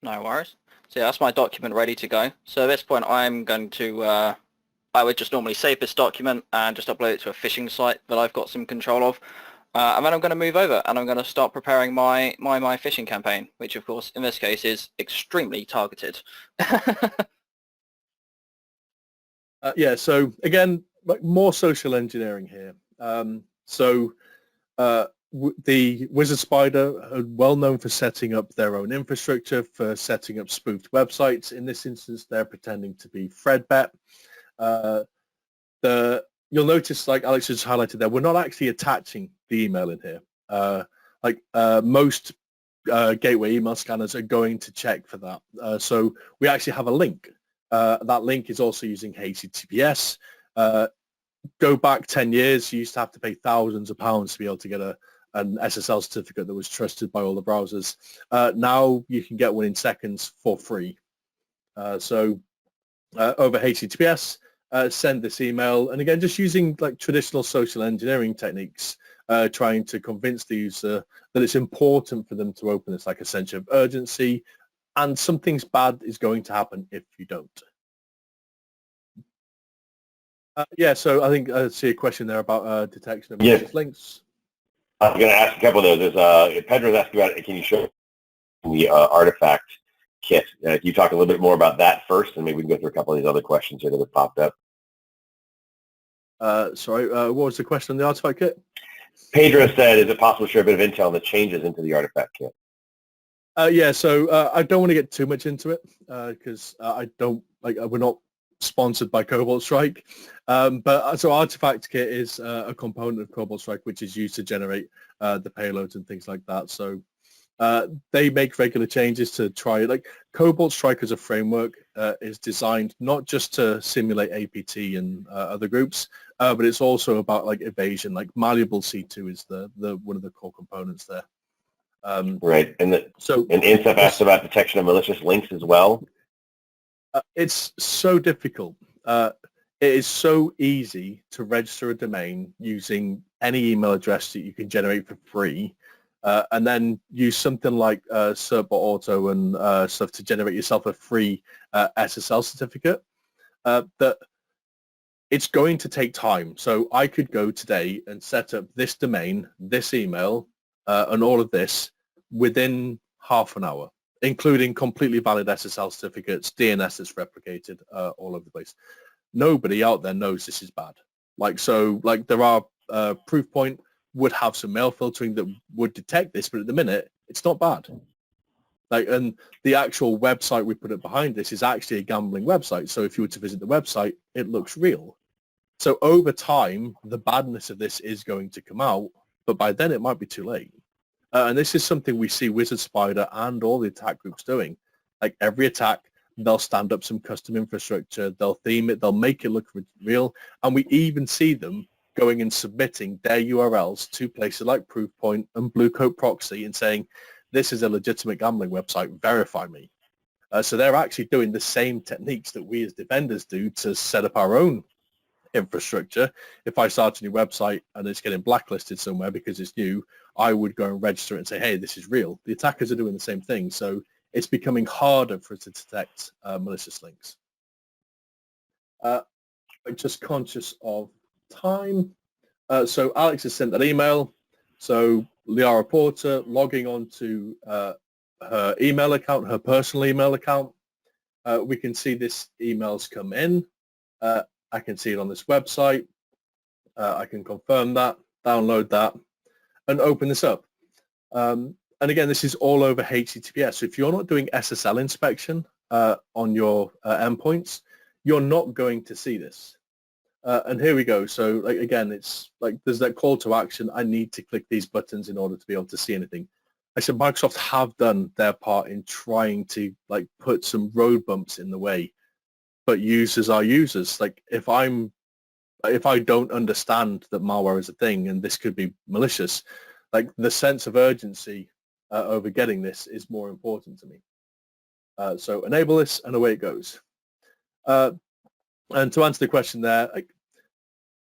No worries. So yeah, that's my document ready to go. So at this point, I'm going to, I would just normally save this document and just upload it to a phishing site that I've got some control of. And then I'm going to move over and I'm going to start preparing my phishing campaign, which of course in this case is extremely targeted. Yeah, so again, like more social engineering here. The Wizard Spider are well known for setting up their own infrastructure, for setting up spoofed websites. In this instance, they're pretending to be Fredbet. You'll notice, like Alex just highlighted there, we're not actually attaching the email in here. Most gateway email scanners are going to check for that. So we actually have a link. That link is also using HTTPS. Go back 10 years, you used to have to pay thousands of pounds to be able to get an SSL certificate that was trusted by all the browsers. Now you can get one in seconds for free. So over HTTPS, send this email, and again, just using like traditional social engineering techniques, trying to convince the user that it's important for them to open this, like a sense of urgency, and something's bad is going to happen if you don't. Yeah, so I think I see a question there about detection of malicious links. I'm going to ask a couple of those. Pedro's asking about it. Can you show the artifact kit? Can you talk a little bit more about that first, and maybe we can go through a couple of these other questions here that have popped up. Sorry, what was the question on the artifact kit? Pedro said, is it possible to share a bit of intel on the changes into the artifact kit? Yeah, so I don't want to get too much into it because I don't, like, we're not sponsored by Cobalt Strike. But so Artifact Kit is a component of Cobalt Strike which is used to generate the payloads and things like that. So they make regular changes to try, like Cobalt Strike as a framework is designed not just to simulate APT and other groups, but it's also about like evasion. Like Malleable C2 is the one of the core components there. Right, and INSEP asked about detection of malicious links as well. It's so difficult. It is so easy to register a domain using any email address that you can generate for free, and then use something like Certbot Auto and stuff to generate yourself a free SSL certificate. That it's going to take time. So I could go today and set up this domain, this email, and all of this within half an hour, including completely valid SSL certificates, DNS that's replicated all over the place. Nobody out there knows this is bad. Like, so, like there are, Proofpoint would have some mail filtering that would detect this, but at the minute, it's not bad. Like, and the actual website we put it behind this is actually a gambling website. So if you were to visit the website, it looks real. So over time, the badness of this is going to come out, but by then it might be too late. And this is something we see Wizard Spider and all the attack groups doing. Like every attack, they'll stand up some custom infrastructure, they'll theme it, they'll make it look real, and we even see them going and submitting their URLs to places like Proofpoint and Bluecoat Proxy and saying, this is a legitimate gambling website, verify me. So they're actually doing the same techniques that we as defenders do to set up our own infrastructure. If I start a new website and it's getting blacklisted somewhere because it's new, I would go and register it and say, hey, this is real. The attackers are doing the same thing. So it's becoming harder for us to detect malicious links. I'm just conscious of time. So Alex has sent that email. So Liara Porter logging on to her email account, her personal email account. We can see this email's come in. I can see it on this website. I can confirm that, download that, and open this up. And again, this is all over HTTPS. So if you're not doing SSL inspection on your endpoints, you're not going to see this. And here we go. So like, again, it's like there's that call to action. I need to click these buttons in order to be able to see anything. I said Microsoft have done their part in trying to like put some road bumps in the way, but users are users. Like if I don't understand that malware is a thing and this could be malicious, like the sense of urgency over getting this is more important to me. So enable this and away it goes. And to answer the question there, like,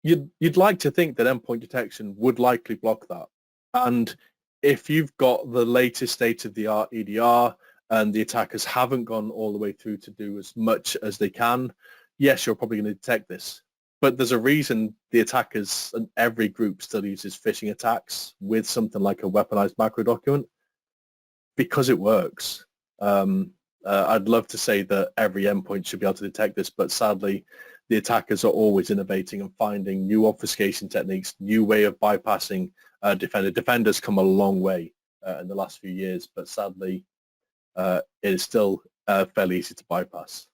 you'd like to think that endpoint detection would likely block that. And if you've got the latest state-of-the-art EDR and the attackers haven't gone all the way through to do as much as they can, yes, you're probably going to detect this. But there's a reason the attackers and every group still uses phishing attacks with something like a weaponized macro document, because it works. I'd love to say that every endpoint should be able to detect this, but sadly, the attackers are always innovating and finding new obfuscation techniques, new way of bypassing defenders come a long way in the last few years, but sadly, it is still fairly easy to bypass.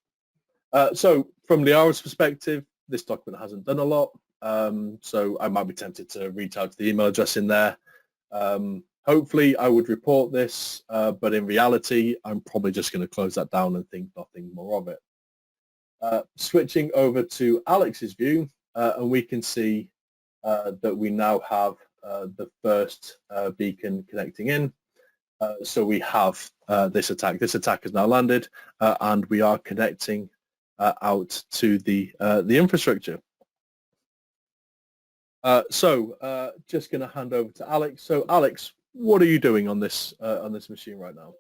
So from Liara's perspective, this document hasn't done a lot, so I might be tempted to reach out to the email address in there. Hopefully I would report this, but in reality, I'm probably just going to close that down and think nothing more of it. Switching over to Alex's view, and we can see that we now have the first beacon connecting in. So we have this attack. This attack has now landed, and we are connecting out to the infrastructure. So just going to hand over to Alex. So Alex, what are you doing on this machine right now?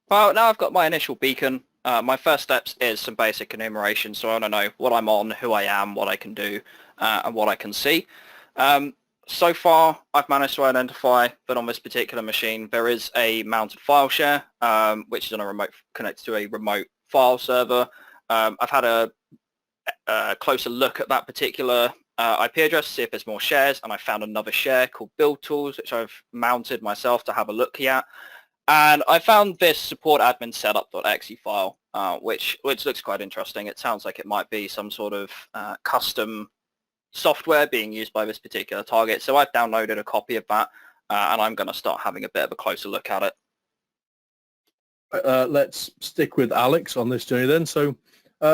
Well, now I've got my initial beacon. My first steps is some basic enumeration, so I want to know what I'm on, who I am, what I can do, and what I can see. So far, I've managed to identify that on this particular machine there is a mounted file share, which is on a remote connected to a remote file server. I've had a closer look at that particular IP address to see if there's more shares, and I found another share called Build Tools, which I've mounted myself to have a look at. And I found this support admin setup.exe file, which looks quite interesting. It sounds like it might be some sort of custom software being used by this particular target. So I've downloaded a copy of that, and I'm going to start having a bit of a closer look at it. Let's stick with Alex on this journey then. So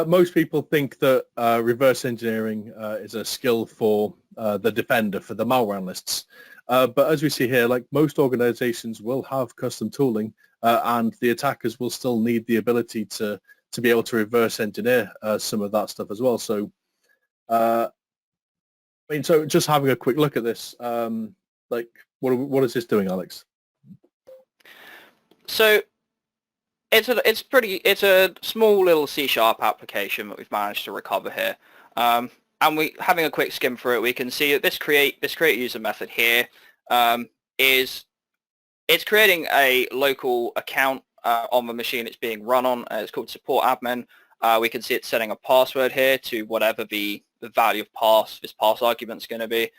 most people think that reverse engineering is a skill for the defender, for the malware analysts. But as we see here, like most organizations will have custom tooling, and the attackers will still need the ability to be able to reverse engineer some of that stuff as well. So, I mean, so just having a quick look at this, like what is this doing, Alex? So it's a small little C# application that we've managed to recover here. And having a quick skim through it, we can see that this create user method here it's creating a local account on the machine it's being run on. It's called support admin. We can see it's setting a password here to whatever the value of this pass argument is going to be.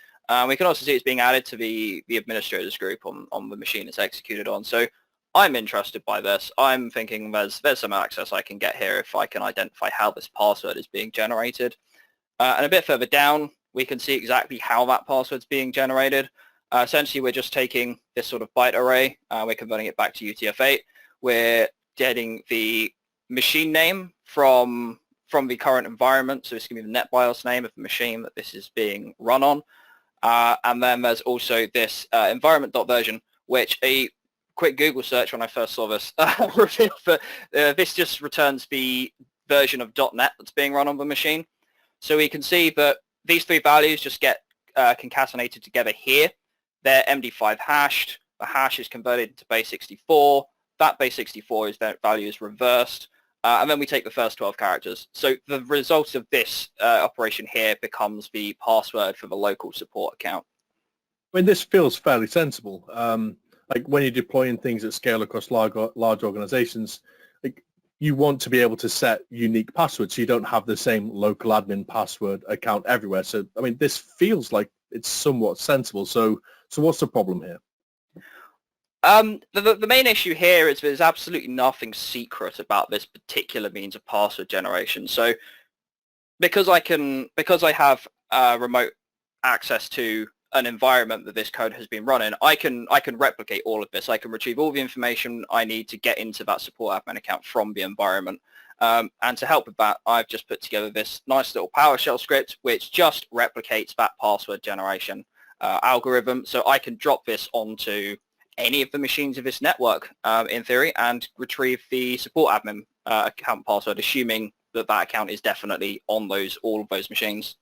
We can also see it's being added to the administrators group on the machine it's executed on. So I'm interested by this. I'm thinking there's some access I can get here if I can identify how this password is being generated. And a bit further down, we can see exactly how that password's being generated. Essentially, we're just taking this sort of byte array, we're converting it back to UTF-8. We're getting the machine name from the current environment, so it's going to be the NetBIOS name of the machine that this is being run on. And then there's also this environment.version, which a quick Google search when I first saw this revealed that this just returns the version of .NET that's being run on the machine. So we can see that these three values just get concatenated together here. They're MD5 hashed. The hash is converted into base 64. That base 64 value is reversed. and then we take the first 12 characters. So the result of this operation here becomes the password for the local support account. I mean, this feels fairly sensible. Like when you're deploying things at scale across large organizations, like you want to be able to set unique passwords so you don't have the same local admin password account everywhere. So, I mean, this feels like it's somewhat sensible. So what's the problem here? The main issue here is there's absolutely nothing secret about this particular means of password generation. So because I have remote access to an environment that this code has been running, I can replicate all of this. I can retrieve all the information I need to get into that support admin account from the environment. And to help with that, I've just put together this nice little PowerShell script which just replicates that password generation algorithm. So I can drop this onto any of the machines of this network, in theory, and retrieve the support admin account password, assuming that that account is definitely on all of those machines.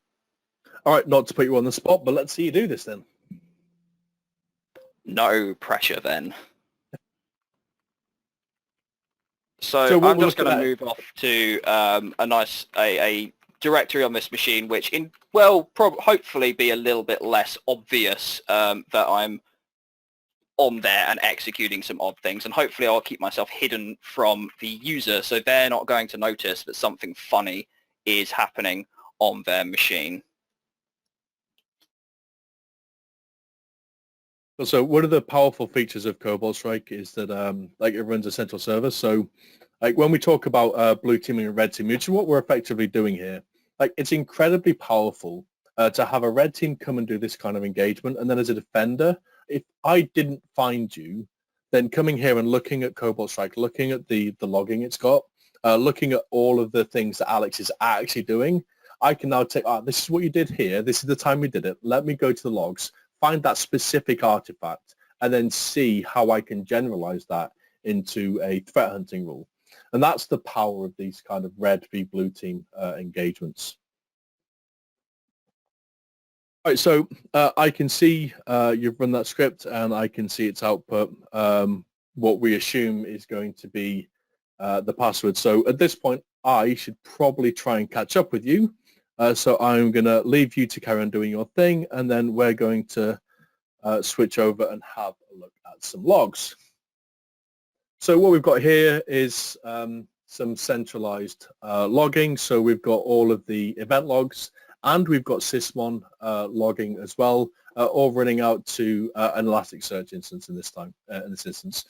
All right, not to put you on the spot, but let's see you do this then. No pressure then. So I'm just going to move off to a directory on this machine, which will hopefully be a little bit less obvious that I'm on there and executing some odd things, and hopefully I'll keep myself hidden from the user so they're not going to notice that something funny is happening on their machine. So one of the powerful features of Cobalt Strike is that like it runs a central server. So like when we talk about blue teaming and red team, which is what we're effectively doing here, like it's incredibly powerful to have a red team come and do this kind of engagement. And then as a defender, if I didn't find you, then coming here and looking at Cobalt Strike, looking at the logging it's got, looking at all of the things that Alex is actually doing, I can now take, this is what you did here. This is the time we did it. Let me go to the logs, find that specific artifact, and then see how I can generalize that into a threat hunting rule. And that's the power of these kind of red v blue team engagements. All right, so I can see you've run that script and I can see its output, what we assume is going to be the password. So at this point, I should probably try and catch up with you. So I'm going to leave you to carry on doing your thing, and then we're going to switch over and have a look at some logs. So what we've got here is some centralized logging. So we've got all of the event logs, and we've got sysmon logging as well, all running out to an Elasticsearch instance in this instance.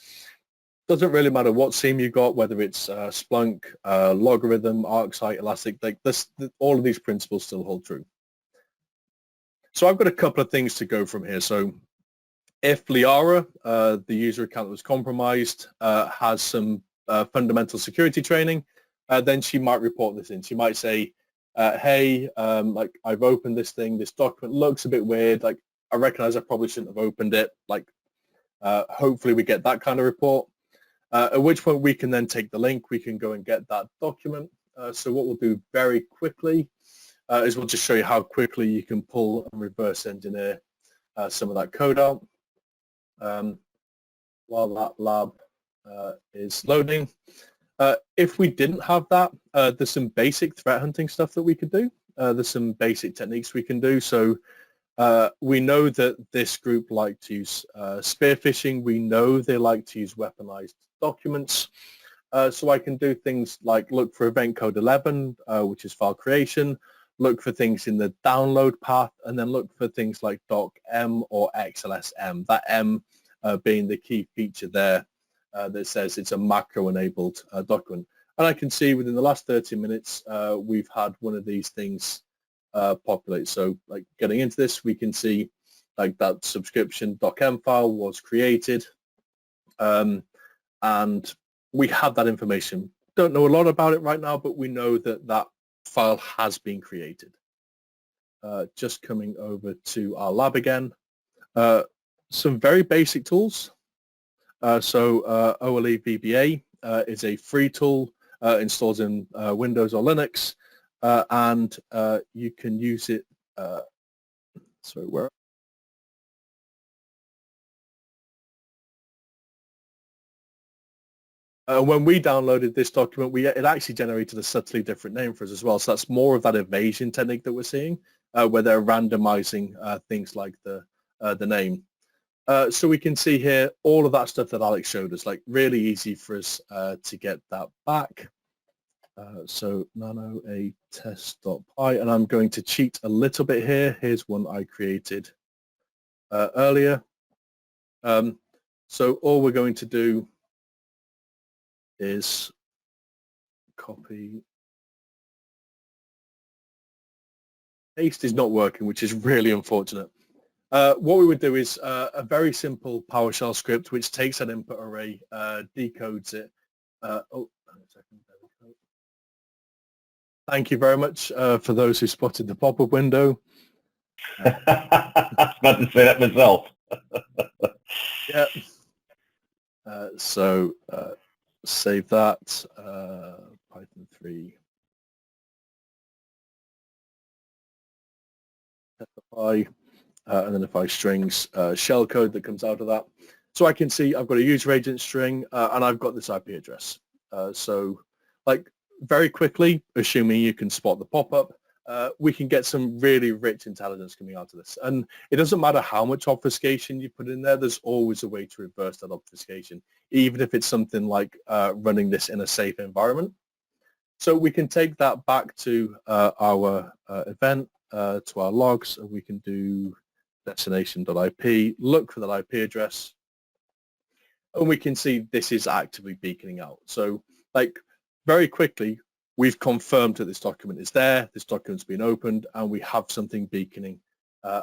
Doesn't really matter what SIEM you got, whether it's Splunk, Logarithm, ArcSight, Elastic, like this, all of these principles still hold true. So I've got a couple of things to go from here. So if Liara, the user account that was compromised, has some fundamental security training, then she might report this in. She might say, hey, like I've opened this thing, this document looks a bit weird, like I recognize I probably shouldn't have opened it, like hopefully we get that kind of report. At which point we can then take the link, we can go and get that document. So what we'll do very quickly is we'll just show you how quickly you can pull and reverse engineer some of that code out. While that lab is loading. If we didn't have that, there's some basic threat hunting stuff that we could do. There's some basic techniques we can do. So we know that this group like to use spear phishing. We know they like to use weaponized documents. So I can do things like look for event code 11, which is file creation, look for things in the download path, and then look for things like docm or xlsm, that M being the key feature there that says it's a macro-enabled document. And I can see within the last 30 minutes, we've had one of these things populate. So like getting into this, we can see like that subscription docm file was created. And we have that information. Don't know a lot about it right now, but we know that that file has been created. Just coming over to our lab again. Some very basic tools. So OLE VBA is a free tool, installed in Windows or Linux, and you can use it. Sorry, where? When we downloaded this document, it actually generated a subtly different name for us as well. So that's more of that evasion technique that we're seeing, where they're randomizing things like the name. So we can see here all of that stuff that Alex showed us, like really easy for us to get that back. So nano a test.py, and I'm going to cheat a little bit here. Here's one I created earlier. So all we're going to do is copy. Paste is not working, which is really unfortunate. What we would do is a very simple PowerShell script which takes an input array, decodes it. Oh, hang on a second. There we go. Thank you very much for those who spotted the pop-up window. I was about to say that myself. Yeah. So save that. Python 3. Testify. And then if I strings shell code that comes out of that. So I can see I've got a user agent string and I've got this IP address. So like very quickly, assuming you can spot the pop-up, we can get some really rich intelligence coming out of this. And it doesn't matter how much obfuscation you put in there, there's always a way to reverse that obfuscation, even if it's something like running this in a safe environment. So we can take that back to our event, to our logs, and we can do destination.ip, look for that IP address, and we can see this is actively beaconing out. So like very quickly, we've confirmed that this document is there, this document's been opened, and we have something beaconing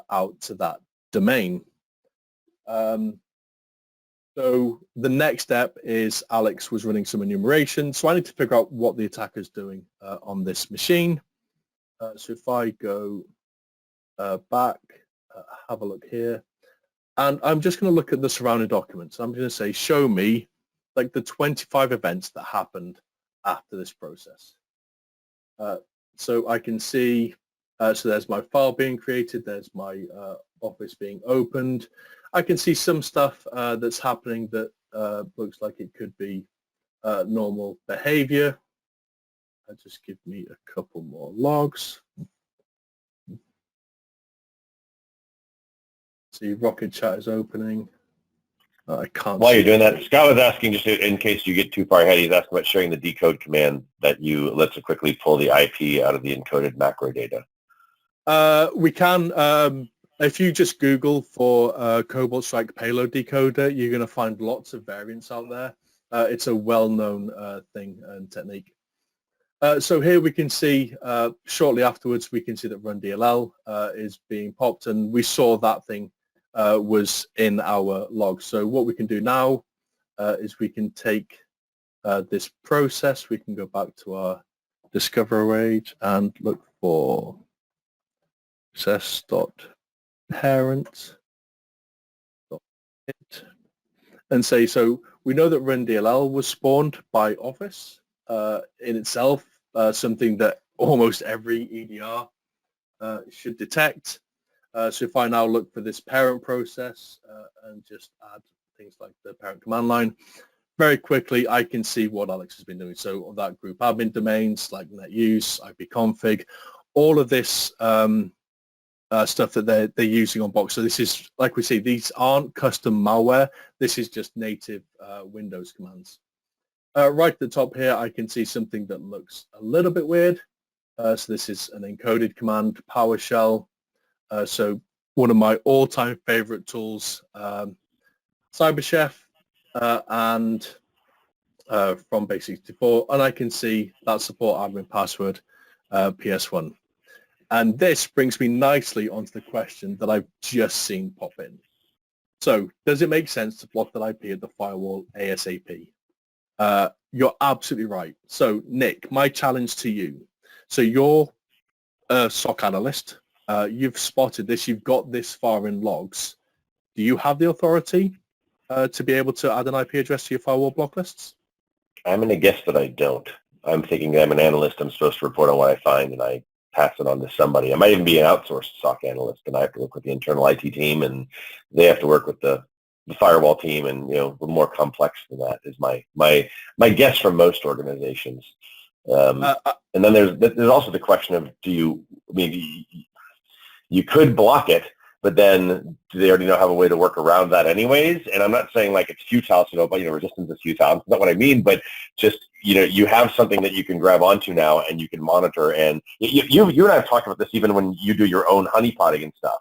out to that domain. So the next step is Alex was running some enumeration, so I need to figure out what the attacker's doing on this machine. So if I go back, have a look here, and I'm just going to look at the surrounding documents. I'm going to say, show me like the 25 events that happened after this process. So I can see, so there's my file being created, there's my office being opened. I can see some stuff that's happening that looks like it could be normal behavior. Just give me a couple more logs. See, Rocket Chat is opening. I can't. While you're doing that, Scott was asking, just in case you get too far ahead, he's asking about sharing the decode command that lets it quickly pull the IP out of the encoded macro data. We can. If you just Google for Cobalt Strike payload decoder, you're going to find lots of variants out there. It's a well-known thing and technique. So here we can see, shortly afterwards, we can see that run DLL is being popped, and we saw that thing was in our log. So what we can do now is we can take this process, we can go back to our discover page and look for process.parent and say, so we know that run DLL was spawned by Office in itself, something that almost every EDR should detect. So if I now look for this parent process and just add things like the parent command line, very quickly I can see what Alex has been doing. So that group admin domains like netuse, ipconfig, all of this stuff that they're using on Box. So this is, like we see, these aren't custom malware. This is just native Windows commands. Right at the top here, I can see something that looks a little bit weird. So this is an encoded command, PowerShell. So one of my all-time favorite tools, CyberChef, and from Base64, and I can see that support admin password, PS1. And this brings me nicely onto the question that I've just seen pop in. So does it make sense to block that IP at the firewall ASAP? You're absolutely right. So Nick, my challenge to you. So you're a SOC analyst. You've spotted this. You've got this far in logs. Do you have the authority to be able to add an IP address to your firewall block lists? I'm going to guess that I don't. I'm thinking I'm an analyst. I'm supposed to report on what I find, and I pass it on to somebody. I might even be an outsourced SOC analyst, and I have to work with the internal IT team, and they have to work with the the firewall team, and more complex than that is my guess from most organizations. And then there's also the question of you could block it, but then do they already have a way to work around that anyways? And I'm not saying like it's futile, resistance is futile. That's not what I mean, but just, you have something that you can grab onto now and you can monitor. And you and I have talked about this even when you do your own honeypotting and stuff.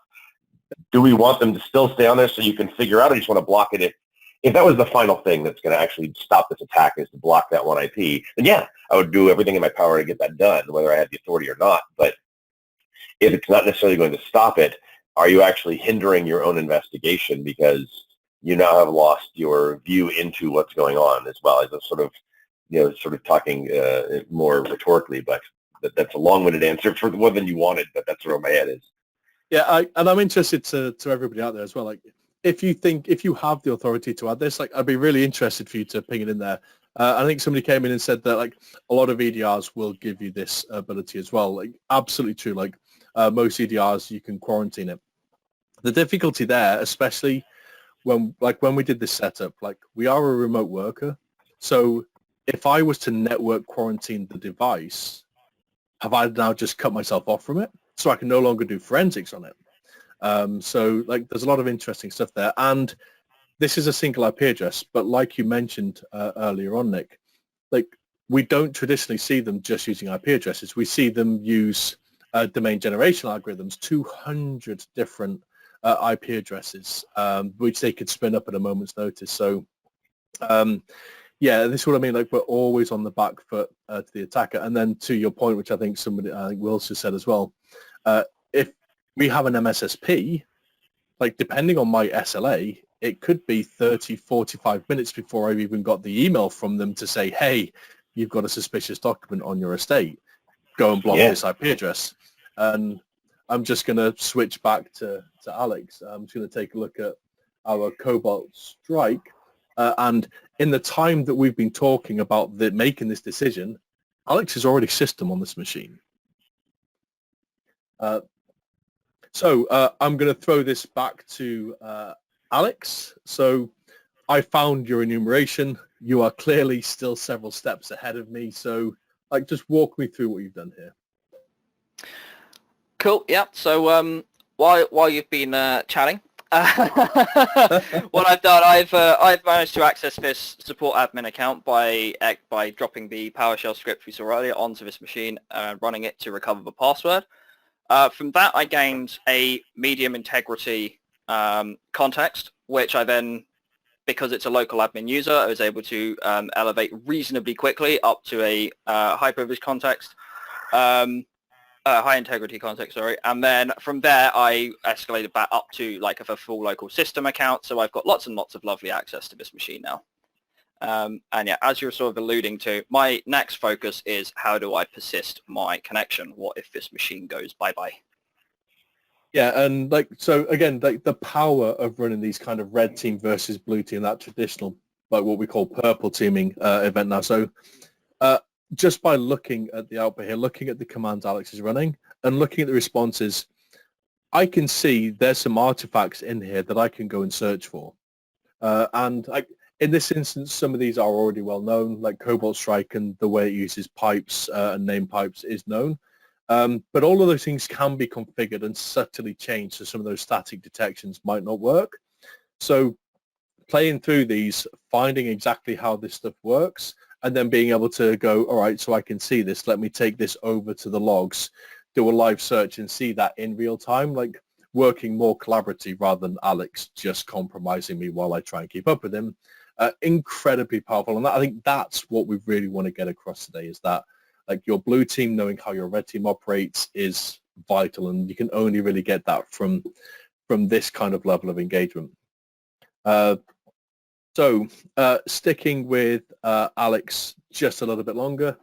Do we want them to still stay on there so you can figure out, or you just want to block it if that was the final thing that's going to actually stop this attack, is to block that one IP, then yeah, I would do everything in my power to get that done, whether I had the authority or not. But if it's not necessarily going to stop it, are you actually hindering your own investigation because you now have lost your view into what's going on as well? As a sort of talking more rhetorically, but that's a long-winded answer for more than you wanted, but that's where my head is. Yeah, and I'm interested to everybody out there as well. Like, if you have the authority to add this, like, I'd be really interested for you to ping it in there. I think somebody came in and said that like a lot of EDRs will give you this ability as well. Like, absolutely true. Like, most EDRs, you can quarantine it. The difficulty there, especially when we did this setup, like, we are a remote worker. So if I was to network quarantine the device, have I now just cut myself off from it? So I can no longer do forensics on it. So like, there's a lot of interesting stuff there. And this is a single IP address, but like you mentioned earlier on, Nick, like, we don't traditionally see them just using IP addresses. We see them use domain generation algorithms, 200 different IP addresses, which they could spin up at a moment's notice. So yeah, this is what I mean. Like, we're always on the back foot to the attacker. And then to your point, which I think Wills has said as well, if we have an MSSP, like, depending on my SLA, it could be 30, 45 minutes before I've even got the email from them to say, hey, you've got a suspicious document on your estate. Go and block this IP address. And I'm just going to switch back to Alex. I'm just going to take a look at our Cobalt Strike. And in the time that we've been talking about making this decision, Alex is already system on this machine. So I'm going to throw this back to Alex. So I found your enumeration. You are clearly still several steps ahead of me. So like, just walk me through what you've done here. Cool. Yeah. So while you've been chatting, what I've done, I've managed to access this support admin account by dropping the PowerShell script we saw earlier onto this machine and running it to recover the password. From that, I gained a medium integrity context, which I then, because it's a local admin user, I was able to elevate reasonably quickly up to a high privilege context. High integrity context, sorry. And then from there, I escalated back up to like a full local system account. So I've got lots and lots of lovely access to this machine now. And yeah, as you're sort of alluding to, my next focus is how do I persist my connection? What if this machine goes bye-bye? Yeah, and like, so again, like, the power of running these kind of red team versus blue team, that traditional, like what we call purple teaming event now. So just by looking at the output here, looking at the commands Alex is running and looking at the responses, I can see there's some artifacts in here that I can go and search for. And in this instance, some of these are already well known, like Cobalt Strike and the way it uses pipes and name pipes is known. But all of those things can be configured and subtly changed, so some of those static detections might not work. So playing through these, finding exactly how this stuff works, and then being able to go, all right, so I can see this, let me take this over to the logs, do a live search and see that in real time, like working more collaboratively rather than Alex just compromising me while I try and keep up with him. Incredibly powerful. And I think that's what we really want to get across today, is that like your blue team knowing how your red team operates is vital, and you can only really get that from this kind of level of engagement. So sticking with Alex just a little bit longer.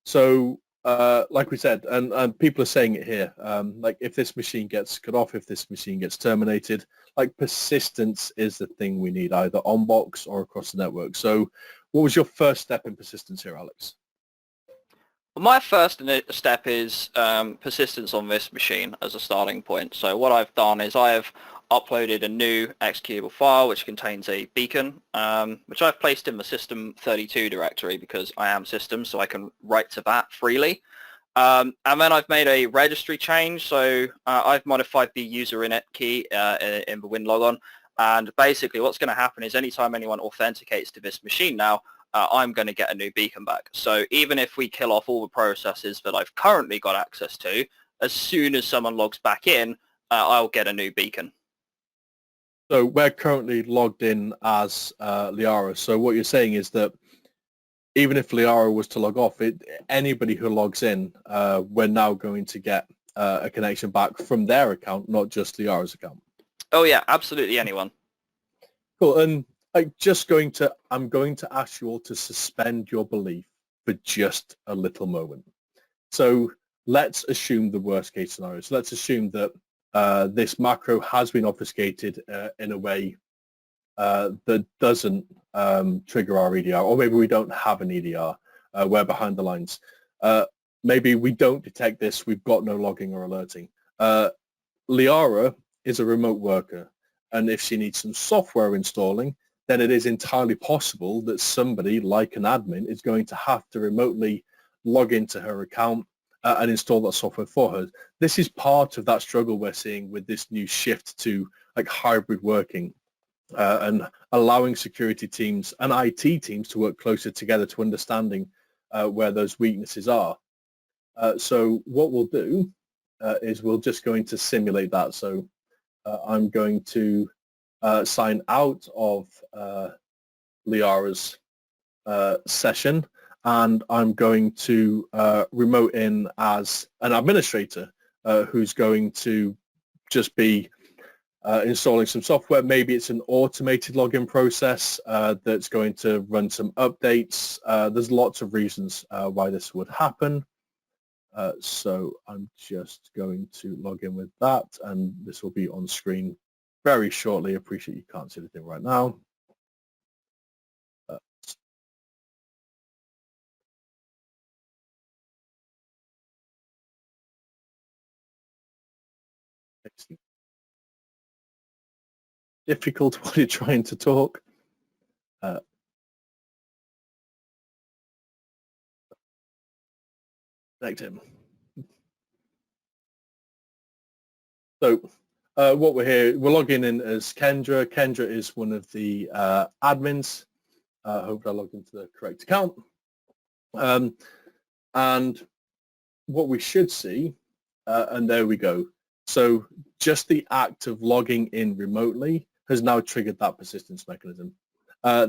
So like we said, and people are saying it here, like if this machine gets cut off, if this machine gets terminated, like persistence is the thing we need, either on box or across the network. So what was your first step in persistence here, Alex? Well, my first step is persistence on this machine as a starting point. So what I've done is I've uploaded a new executable file which contains a beacon, which I've placed in the system32 directory because I am system, so I can write to that freely. And then I've made a registry change, so I've modified the user init key in the WinLogon, and basically what's going to happen is anytime anyone authenticates to this machine now, I'm going to get a new beacon back. So even if we kill off all the processes that I've currently got access to, as soon as someone logs back in, I'll get a new beacon. So we're currently logged in as Liara. So what you're saying is that even if Liara was to log off, anybody who logs in, we're now going to get a connection back from their account, not just Liara's account. Oh yeah, absolutely anyone. Cool. And I'm going to ask you all to suspend your belief for just a little moment. So let's assume the worst case scenario. So let's assume that this macro has been obfuscated in a way that doesn't trigger our EDR, or maybe we don't have an EDR. We're behind the lines. Maybe we don't detect this. We've got no logging or alerting. Liara is a remote worker, and if she needs some software installing, then it is entirely possible that somebody like an admin is going to have to remotely log into her account and install that software for her. This is part of that struggle we're seeing with this new shift to like hybrid working and allowing security teams and IT teams to work closer together to understanding where those weaknesses are. So what we'll do is we're just going to simulate that. So I'm going to sign out of Liara's session, and I'm going to remote in as an administrator who's going to just be installing some software. Maybe it's an automated login process that's going to run some updates. There's lots of reasons why this would happen. So I'm just going to log in with that, and this will be on screen very shortly. Appreciate you can't see anything right now. It's difficult when you're trying to talk. Connect him. So what we're logging in as Kendra. Kendra is one of the admins. I hope I logged into the correct account. And what we should see, and there we go. So just the act of logging in remotely has now triggered that persistence mechanism.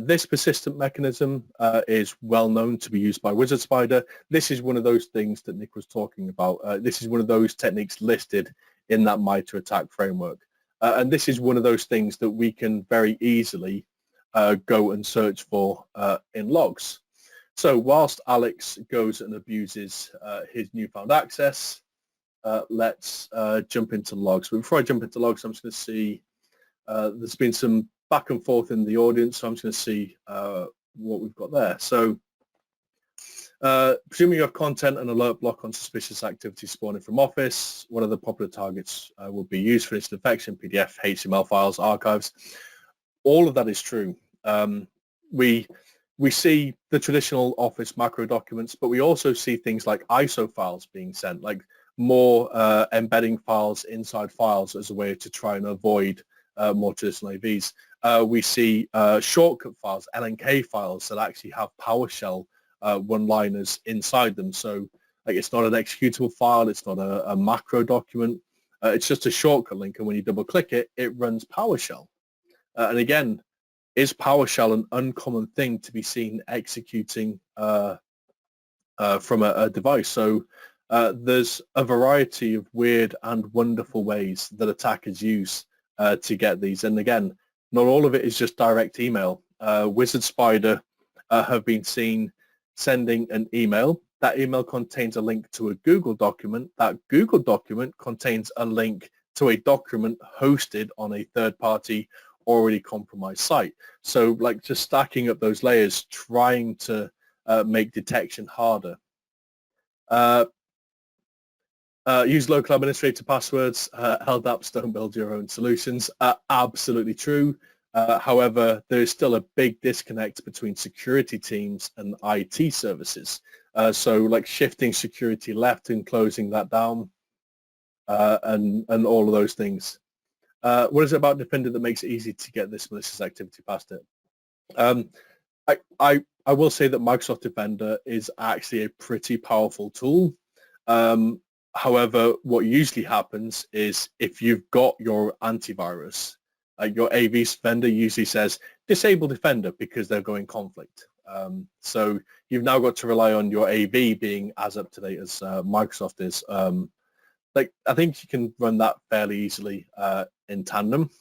This persistent mechanism is well known to be used by Wizard Spider. This is one of those things that Nick was talking about. This is one of those techniques listed in that MITRE attack framework. And this is one of those things that we can very easily go and search for in logs. So whilst Alex goes and abuses his newfound access, let's jump into logs. But before I jump into logs, I'm just going to see there's been some back and forth in the audience, so I'm just going to see what we've got there. So presuming you have content and alert block on suspicious activity spawning from Office, what other popular targets will be used for instant infection, PDF, HTML files, archives? All of that is true. We see the traditional Office macro documents, but we also see things like ISO files being sent, like more embedding files inside files as a way to try and avoid more traditional AVs. We see shortcut files, LNK files that actually have PowerShell one-liners inside them. So like it's not an executable file, it's not a macro document, it's just a shortcut link, and when you double-click it, it runs PowerShell. And again, is PowerShell an uncommon thing to be seen executing from a device? So there's a variety of weird and wonderful ways that attackers use to get these. And again, not all of it is just direct email. Wizard Spider have been seen sending an email. That email contains a link to a Google document. That Google document contains a link to a document hosted on a third-party already compromised site. So like just stacking up those layers, trying to make detection harder. Use local administrator passwords. LDAPs don't build your own solutions. Absolutely true. However, there is still a big disconnect between security teams and IT services. So like shifting security left and closing that down and all of those things. What is it about Defender that makes it easy to get this malicious activity past it? I will say that Microsoft Defender is actually a pretty powerful tool. However, what usually happens is if you've got your antivirus, your AV vendor usually says disable Defender because they're going conflict. So you've now got to rely on your AV being as up to date as Microsoft is. Like I think you can run that fairly easily in tandem.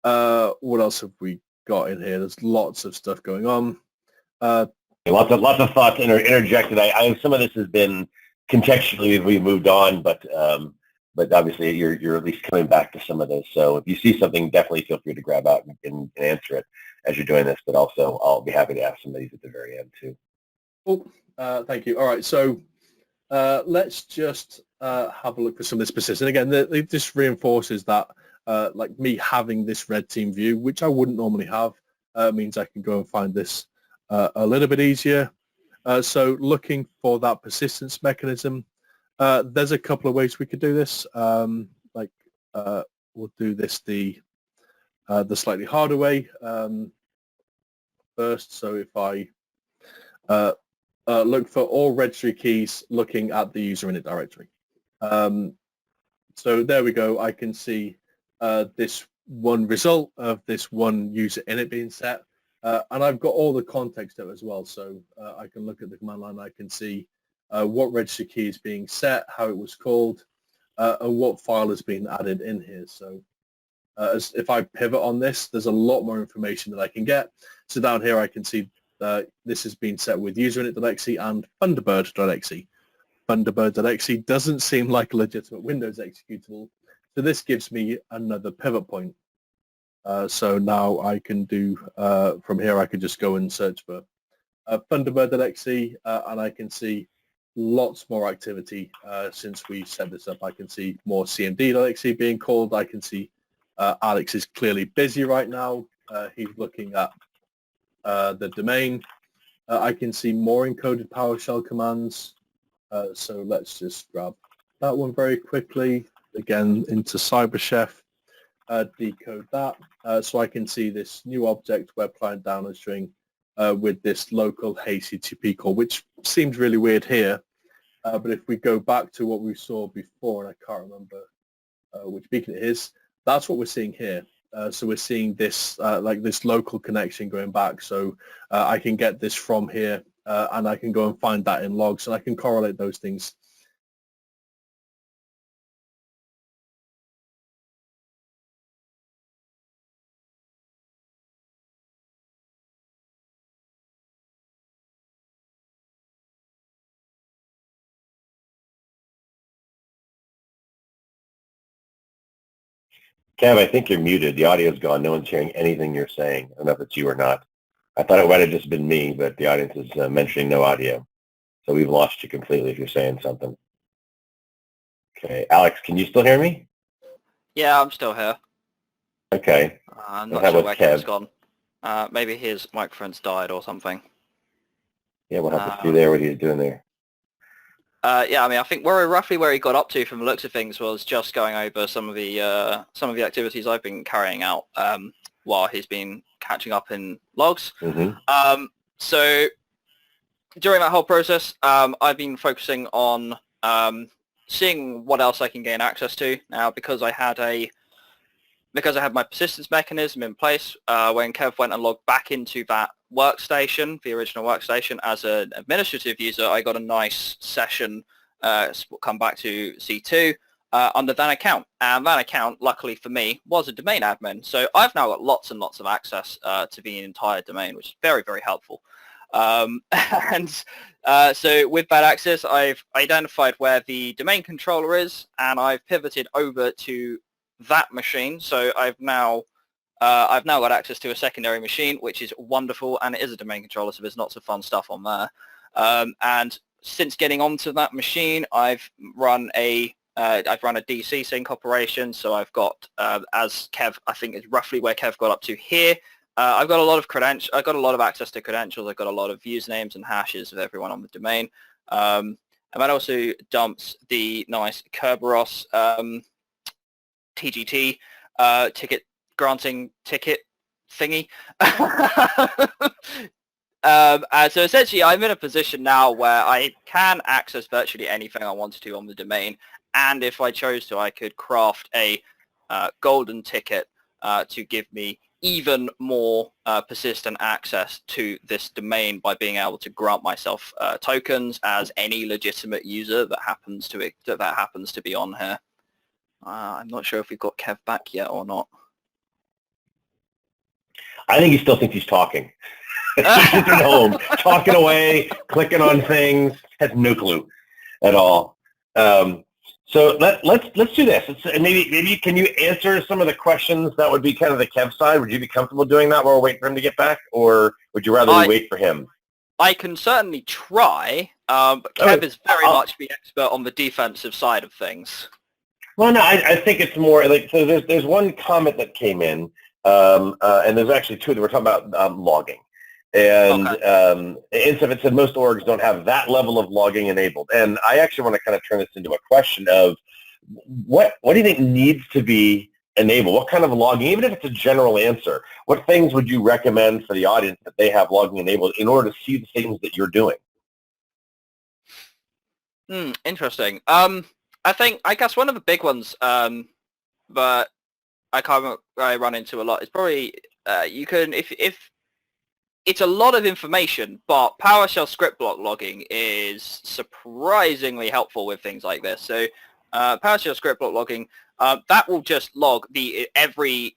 What else have we got in here? There's lots of stuff going on. Lots of thoughts interjected. I some of this has been contextually we've moved on, but obviously you're at least coming back to some of those. So if you see something, definitely feel free to grab out and answer it as you're doing this. But also, I'll be happy to ask some of these at the very end too. Cool. Thank you. All right. So let's just have a look for some of the specifics. And again, this reinforces that like me having this red team view, which I wouldn't normally have, means I can go and find this a little bit easier. So looking for that persistence mechanism, there's a couple of ways we could do this. We'll do this the slightly harder way first. So if I look for all registry keys looking at the user init directory. So there we go. I can see this one result of this one user init being set. And I've got all the context out as well. So I can look at the command line. I can see what registry key is being set, how it was called, and what file has been added in here. So if I pivot on this, there's a lot more information that I can get. So down here, I can see this has been set with userinit.exe and thunderbird.exe. Thunderbird.exe doesn't seem like a legitimate Windows executable. So this gives me another pivot point. So now I can do, from here I could just go and search for Thunderbird.exe and I can see lots more activity since we set this up. I can see more cmd.exe being called. I can see Alex is clearly busy right now. He's looking at the domain. I can see more encoded PowerShell commands. So let's just grab that one very quickly. Again, into CyberChef. Decode that. So I can see this new object web client download string with this local HTTP call, which seems really weird here. But if we go back to what we saw before, and I can't remember which beacon it is, that's what we're seeing here. So we're seeing this like this local connection going back. So I can get this from here and I can go and find that in logs and I can correlate those things. Kev, I think you're muted. The audio's gone. No one's hearing anything you're saying. I don't know if it's you or not. I thought it might have just been me, but the audience is mentioning no audio. So we've lost you completely if you're saying something. Okay. Alex, can you still hear me? Yeah, I'm still here. Okay. I'm not sure where Kevin's gone. Maybe his microphone's died or something. Yeah, we'll have to see there what he's doing there. Yeah, I mean, I think roughly where he got up to from the looks of things was just going over some of the activities I've been carrying out while he's been catching up in logs. Mm-hmm. So during that whole process, I've been focusing on seeing what else I can gain access to. Now, because I had my persistence mechanism in place, when Kev went and logged back into that workstation, the original workstation, as an administrative user, I got a nice session come back to C2 under that account. And that account, luckily for me, was a domain admin. So I've now got lots and lots of access to the entire domain, which is very, very helpful. So with that access, I've identified where the domain controller is, and I've pivoted over to that machine. So I've now got access to a secondary machine, which is wonderful, and it is a domain controller, so there's lots of fun stuff on there. And since getting onto that machine, I've run a DC sync operation. So I've got, as Kev, I think is roughly where Kev got up to here. I've got a lot of I've got a lot of access to credentials. I've got a lot of usernames and hashes of everyone on the domain. And that also dumps the nice Kerberos TGT ticket granting ticket thingy. So essentially, I'm in a position now where I can access virtually anything I wanted to on the domain, and if I chose to, I could craft a golden ticket to give me even more persistent access to this domain by being able to grant myself tokens as any legitimate user that happens to be on here. I'm not sure if we've got Kev back yet or not. I think he still thinks he's talking. He's sitting at home, talking away, clicking on things, has no clue at all. So let's do this. Maybe can you answer some of the questions that would be kind of the Kev side? Would you be comfortable doing that while we're waiting for him to get back, or would you rather we wait for him? I can certainly try, but Kev is very much the expert on the defensive side of things. Well, no, I think it's more like, so there's one comment that came in, and there's actually two that we're talking about logging. And it said most orgs don't have that level of logging enabled. And I actually want to kind of turn this into a question of what do you think needs to be enabled? What kind of logging, even if it's a general answer, what things would you recommend for the audience that they have logging enabled in order to see the things that you're doing? Interesting. I guess one of the big ones, but I run into a lot is probably you can, if it's a lot of information, but PowerShell script block logging is surprisingly helpful with things like this. So PowerShell script block logging, that will just log every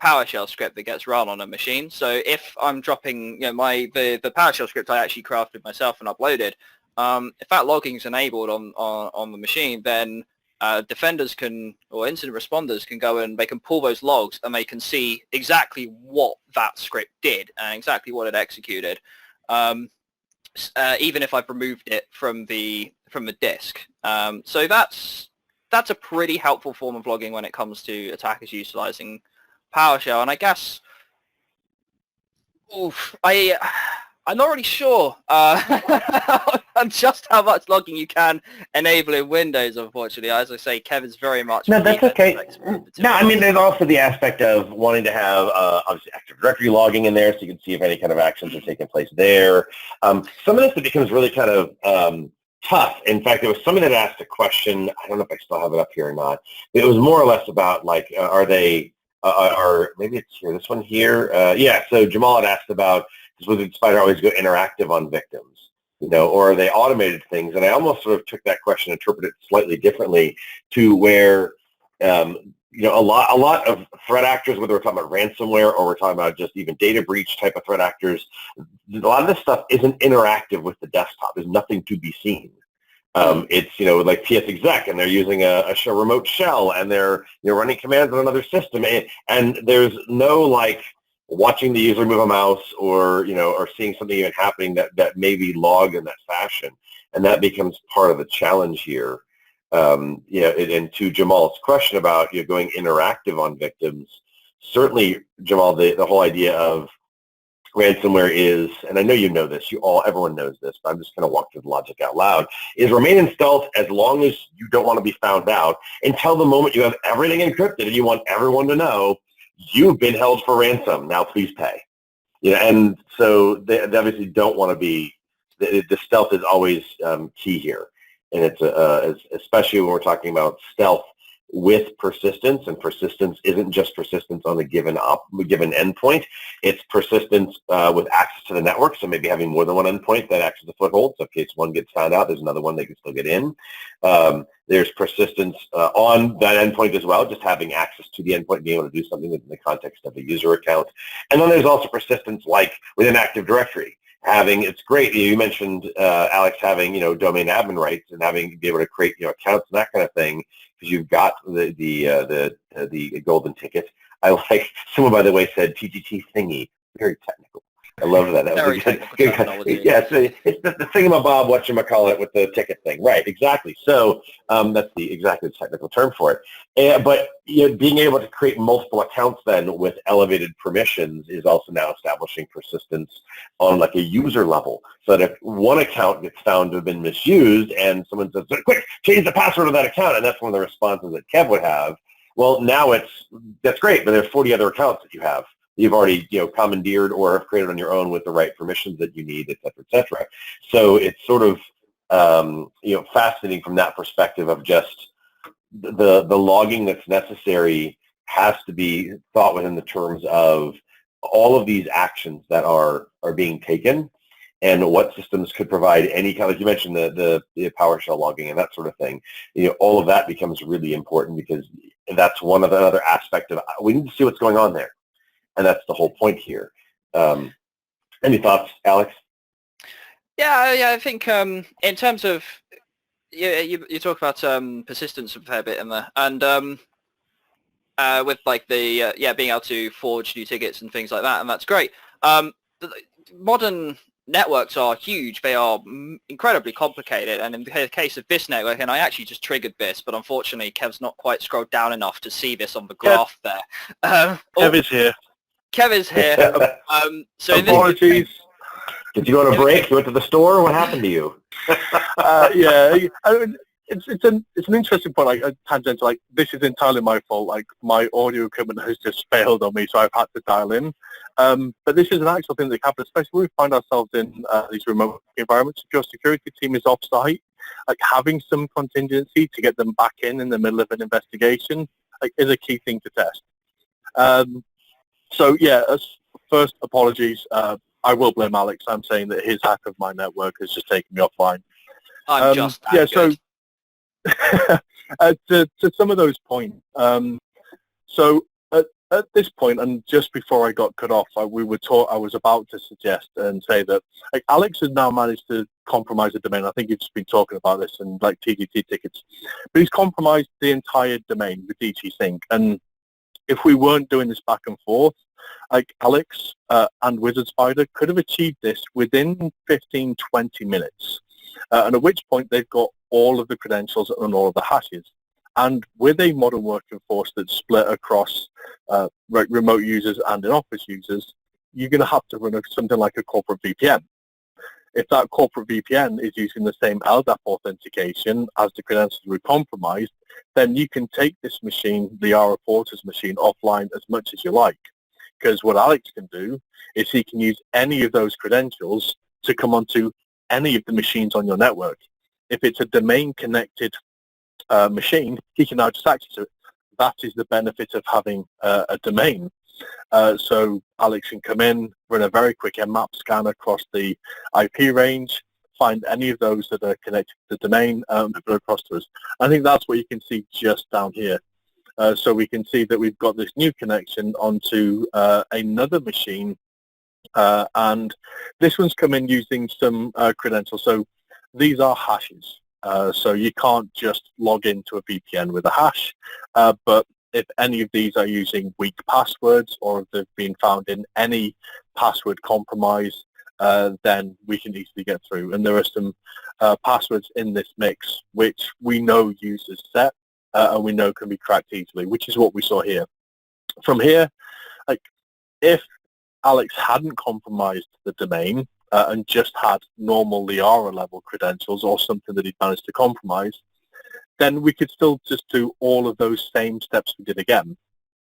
PowerShell script that gets run on a machine. So if I'm dropping, the PowerShell script I actually crafted myself and uploaded, if that logging is enabled on the machine, then defenders or incident responders can go and they can pull those logs and they can see exactly what that script did and exactly what it executed, even if I've removed it from the disk. So that's a pretty helpful form of logging when it comes to attackers utilizing PowerShell. And I guess I'm not really sure on just how much logging you can enable in Windows, unfortunately. As I say, Kevin's very much... No, that's okay. No, I mean, there's also the aspect of wanting to have, obviously, Active Directory logging in there so you can see if any kind of actions are taking place there. Some of this becomes really kind of tough. In fact, there was somebody that asked a question, I don't know if I still have it up here or not. It was more or less about, like, are they, or maybe it's here, this one here. Yeah, so Jamal had asked about, would Spider always go interactive on victims, or are they automated things? And I almost sort of took that question and interpreted it slightly differently to where, a lot of threat actors, whether we're talking about ransomware or we're talking about just even data breach type of threat actors, a lot of this stuff isn't interactive with the desktop. There's nothing to be seen. It's, like PS exec, and they're using a remote shell, and they're running commands on another system, and there's no, like, watching the user move a mouse or seeing something even happening that may be logged in that fashion. And that becomes part of the challenge here. And to Jamal's question about going interactive on victims, certainly, Jamal, the whole idea of ransomware is, and I know you know this, everyone knows this, but I'm just going to walk through the logic out loud, is remain in stealth as long as you don't want to be found out until the moment you have everything encrypted and you want everyone to know you've been held for ransom. Now please pay. And so they obviously don't want to be. The stealth is always key here, and it's especially when we're talking about stealth with persistence. And persistence isn't just persistence on a given endpoint. It's persistence with access to the network. So maybe having more than one endpoint that acts as a foothold. So in case one gets found out, there's another one they can still get in. There's persistence on that endpoint as well, just having access to the endpoint, being able to do something within the context of a user account. And then there's also persistence like within Active Directory. It's great. You mentioned, Alex, having, domain admin rights and be able to create, accounts and that kind of thing, because you've got the golden ticket. I like, someone, by the way, said TGT thingy, very technical. I love that. That was Very a good, technical good. terminology. Yeah, so it's the thingamabob, whatchamacallit, with the ticket thing. Right, exactly. So that's exactly the technical term for it. But being able to create multiple accounts then with elevated permissions is also now establishing persistence on like a user level. So that if one account gets found to have been misused and someone says, quick, change the password of that account, and that's one of the responses that Kev would have, well, now that's great, but there's 40 other accounts that you have. You've already, commandeered or have created on your own with the right permissions that you need, et cetera, et cetera. So it's sort of, fascinating from that perspective of just the logging that's necessary has to be thought within the terms of all of these actions that are being taken and what systems could provide any kind, like you mentioned, the PowerShell logging and that sort of thing. All of that becomes really important because that's one of the other aspect of, we need to see what's going on there. And that's the whole point here. Any thoughts, Alex? Yeah, I think in terms of, you talk about persistence a fair bit in there, and with like the being able to forge new tickets and things like that, and that's great. Modern networks are huge. They are incredibly complicated, and in the case of this network, and I actually just triggered this, but unfortunately Kev's not quite scrolled down enough to see this on the graph there. Kev is here. Kev is here. So Apologies. Did you go on a break? You went to the store? What happened to you? Yeah, I mean, it's an interesting point. Like tangential, like this is entirely my fault. Like my audio equipment has just failed on me, so I've had to dial in. But this is an actual thing that happens, especially when we find ourselves in these remote environments. If your security team is off-site, like having some contingency to get them back in the middle of an investigation, like is a key thing to test. So yeah, first apologies. I will blame Alex. I'm saying that his hack of my network has just taken me offline. I'm just that good. So to some of those points. So at this point, and just before I got cut off, I was about to suggest and say that like Alex has now managed to compromise the domain. I think you've just been talking about this and like TGT tickets, but he's compromised the entire domain with DT Sync. And if we weren't doing this back and forth, like Alex and Wizard Spider could have achieved this within 15, 20 minutes. And at which point they've got all of the credentials and all of the hashes. And with a modern working force that's split across remote users and in-office users, you're going to have to run something like a corporate VPN. If that corporate VPN is using the same LDAP authentication as the credentials were compromised, then you can take this machine, the R Reporter's machine, offline as much as you like. Because what Alex can do is he can use any of those credentials to come onto any of the machines on your network. If it's a domain-connected machine, he can now just access it. That is the benefit of having a domain. So Alex can come in, run a very quick Nmap scan across the IP range, find any of those that are connected to the domain, and put it across to us. I think that's what you can see just down here. So we can see that we've got this new connection onto another machine, and this one's come in using some credentials. So these are hashes. So you can't just log into a VPN with a hash, but if any of these are using weak passwords or if they've been found in any password compromise, then we can easily get through. And there are some passwords in this mix which we know users set and we know can be cracked easily, which is what we saw here. From here, like if Alex hadn't compromised the domain and just had normal Liara level credentials or something that he'd managed to compromise, then we could still just do all of those same steps we did again.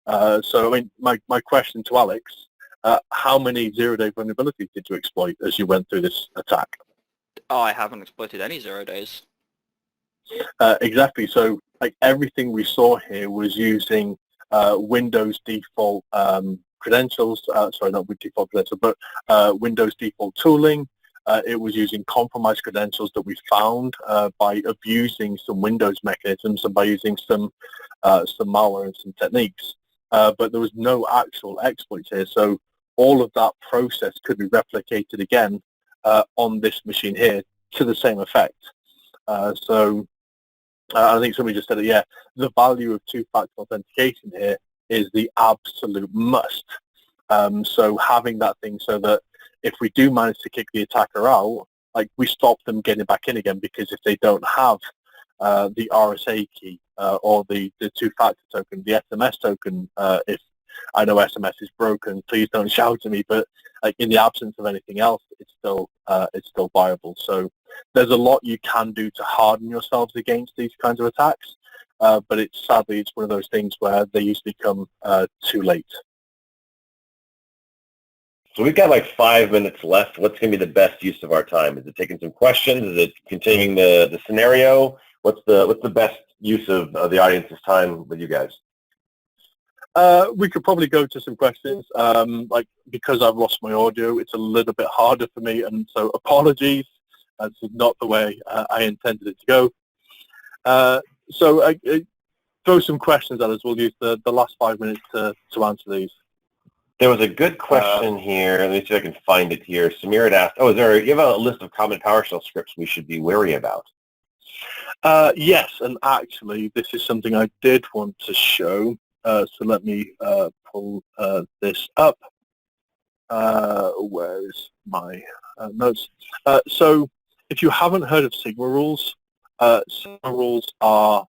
So, I mean, my question to Alex, how many zero-day vulnerabilities did you exploit as you went through this attack? Oh, I haven't exploited any 0 days. Exactly. So, like, everything we saw here was using Windows default credentials, sorry, not with default credentials, but Windows default tooling. It was using compromised credentials that we found by abusing some Windows mechanisms and by using some malware and some techniques. But there was no actual exploits here. So all of that process could be replicated again on this machine here to the same effect. So I think somebody just said it, yeah, the value of two-factor authentication here is the absolute must. So having that thing so that if we do manage to kick the attacker out, like we stop them getting back in again, because if they don't have the RSA key or the two-factor token, the SMS token, if I know SMS is broken, please don't shout at me, but like in the absence of anything else, it's still viable. So there's a lot you can do to harden yourselves against these kinds of attacks, but sadly it's one of those things where they usually come too late. So we've got like 5 minutes left. What's going to be the best use of our time? Is it taking some questions? Is it continuing the scenario? What's the best use of the audience's time with you guys? We could probably go to some questions. Like, because I've lost my audio, it's a little bit harder for me, and so apologies. This is not the way I intended it to go. So throw some questions at us. We'll use the last 5 minutes to answer these. There was a good question here. Let me see if I can find it here. Samir had asked, you have a list of common PowerShell scripts we should be wary about? Yes, and actually this is something I did want to show. So let me pull this up. Where is my notes? So if you haven't heard of Sigma rules, Sigma rules are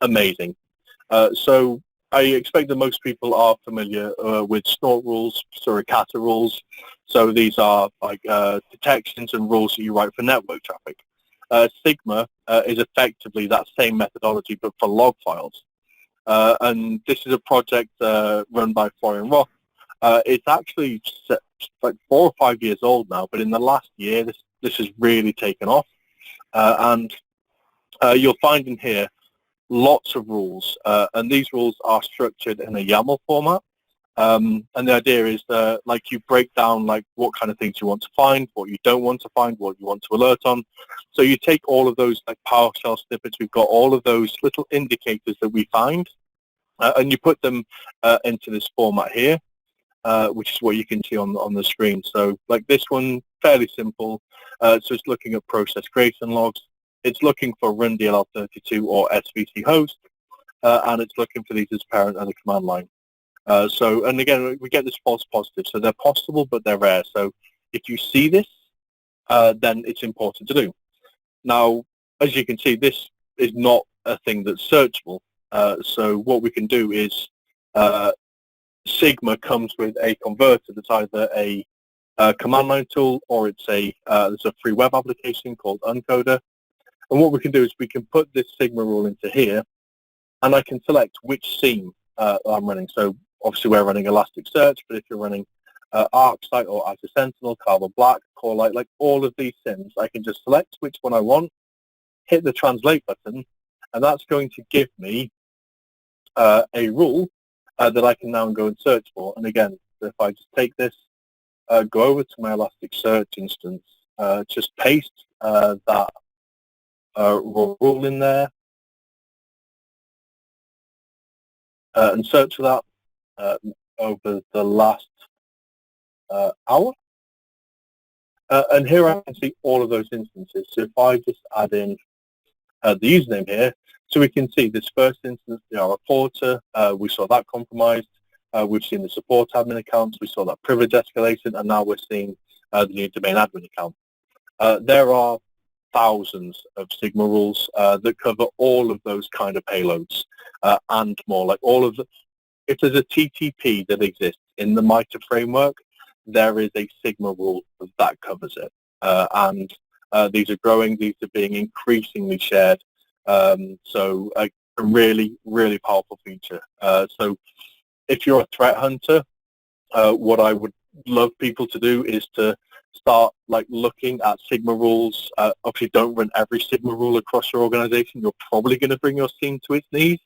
amazing. So I expect that most people are familiar with snort rules, suricata rules. So these are like detections and rules that you write for network traffic. Sigma is effectively that same methodology, but for log files. And this is a project run by Florian Roth. It's actually like 4 or 5 years old now, but in the last year, this has really taken off. And you'll find in here lots of rules, and these rules are structured in a YAML format. And the idea is that, like, you break down like what kind of things you want to find, what you don't want to find, what you want to alert on. So you take all of those like PowerShell snippets. We've got all of those little indicators that we find, and you put them into this format here, which is what you can see on the screen. So like this one, fairly simple. So it's looking at process creation logs. It's looking for run DLL32 or SVC host, and it's looking for these as parent and a command line. So, and again, we get this false positive. So they're possible, but they're rare. So if you see this, then it's important to do. Now, as you can see, this is not a thing that's searchable. So what we can do is Sigma comes with a converter that's either a command line tool or it's there's a free web application called Uncoder. And what we can do is we can put this Sigma rule into here, and I can select which seam I'm running. So obviously we're running Elasticsearch, but if you're running ArcSight or Azure Sentinel, Carbon Black, Corelight, like all of these sims, I can just select which one I want, hit the translate button, and that's going to give me a rule that I can now go and search for. And again, if I just take this, go over to my Elasticsearch instance, just paste that rule in there, and search for that over the last hour. And here I can see all of those instances. So if I just add in the username here, so we can see this first instance, our reporter, we saw that compromised. We've seen the support admin accounts, we saw that privilege escalation, and now we're seeing the new domain admin account. There are thousands of Sigma rules that cover all of those kind of payloads and more. Like all of the, if there's a TTP that exists in the MITRE framework, there is a Sigma rule that covers it. And these are growing, these are being increasingly shared. So a really, really powerful feature. So if you're a threat hunter, what I would love people to do is to start like looking at Sigma rules. Obviously don't run every Sigma rule across your organization. You're probably going to bring your team to its knees.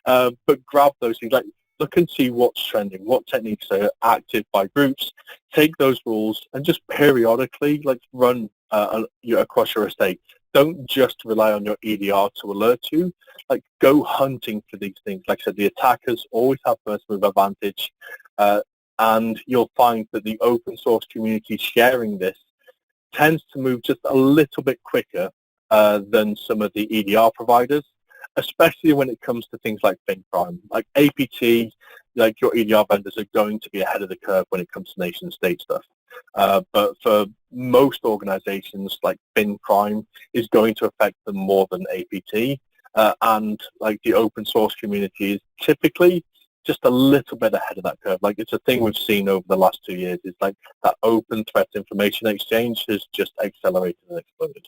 But grab those things, like look and see what's trending, what techniques are active by groups. Take those rules and just periodically like run across your estate. Don't just rely on your EDR to alert you. Like go hunting for these things. Like I said, the attackers always have first move advantage. And you'll find that the open source community sharing this tends to move just a little bit quicker than some of the EDR providers, especially when it comes to things like fin crime. Like APT, like your EDR vendors are going to be ahead of the curve when it comes to nation state stuff. But for most organizations, like fin crime is going to affect them more than APT. And like the open source community is typically just a little bit ahead of that curve. Like it's a thing we've seen over the last 2 years. It's like that open threat information exchange has just accelerated and exploded.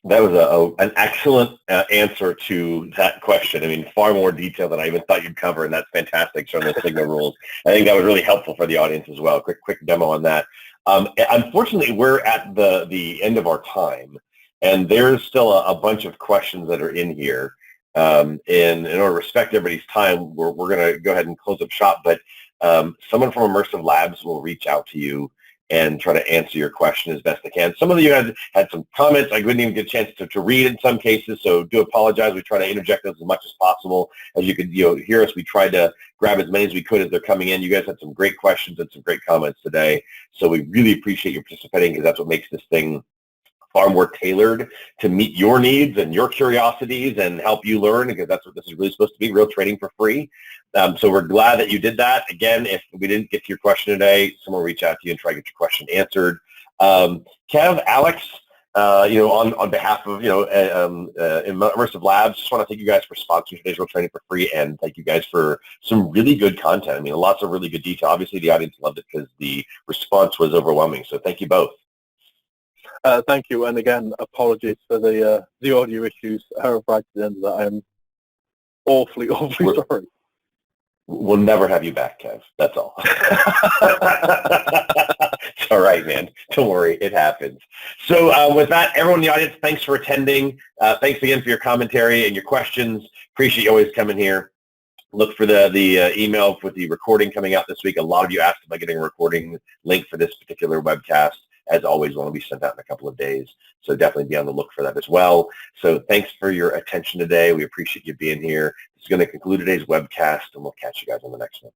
That was an excellent answer to that question. I mean, far more detail than I even thought you'd cover, and that's fantastic, showing the signal rules. I think that was really helpful for the audience as well. Quick demo on that. Unfortunately, we're at the end of our time, and there's still a bunch of questions that are in here. And in order to respect everybody's time, we're going to go ahead and close up shop, but someone from Immersive Labs will reach out to you and try to answer your question as best they can. Some of you had some comments I couldn't even get a chance to read in some cases, so do apologize. We try to interject those as much as possible. As you could hear us, we tried to grab as many as we could as they're coming in. You guys had some great questions and some great comments today, so we really appreciate you participating because that's what makes this thing far more tailored to meet your needs and your curiosities and help you learn, because that's what this is really supposed to be, real training for free. So we're glad that you did that. Again, if we didn't get to your question today, someone will reach out to you and try to get your question answered. Kev, Alex, on behalf of, Immersive Labs, just want to thank you guys for sponsoring today's real training for free, and thank you guys for some really good content. I mean, lots of really good detail. Obviously, the audience loved it because the response was overwhelming, so thank you both. Thank you, and again, apologies for the audio issues right at the end of that. I am awfully sorry. We'll never have you back, Kev. That's all. It's all right, man. Don't worry. It happens. So with that, everyone in the audience, thanks for attending. Thanks again for your commentary and your questions. Appreciate you always coming here. Look for the email with the recording coming out this week. A lot of you asked about getting a recording link for this particular webcast. As always, will be sent out in a couple of days. So definitely be on the look for that as well. So thanks for your attention today. We appreciate you being here. This is going to conclude today's webcast, and we'll catch you guys on the next one.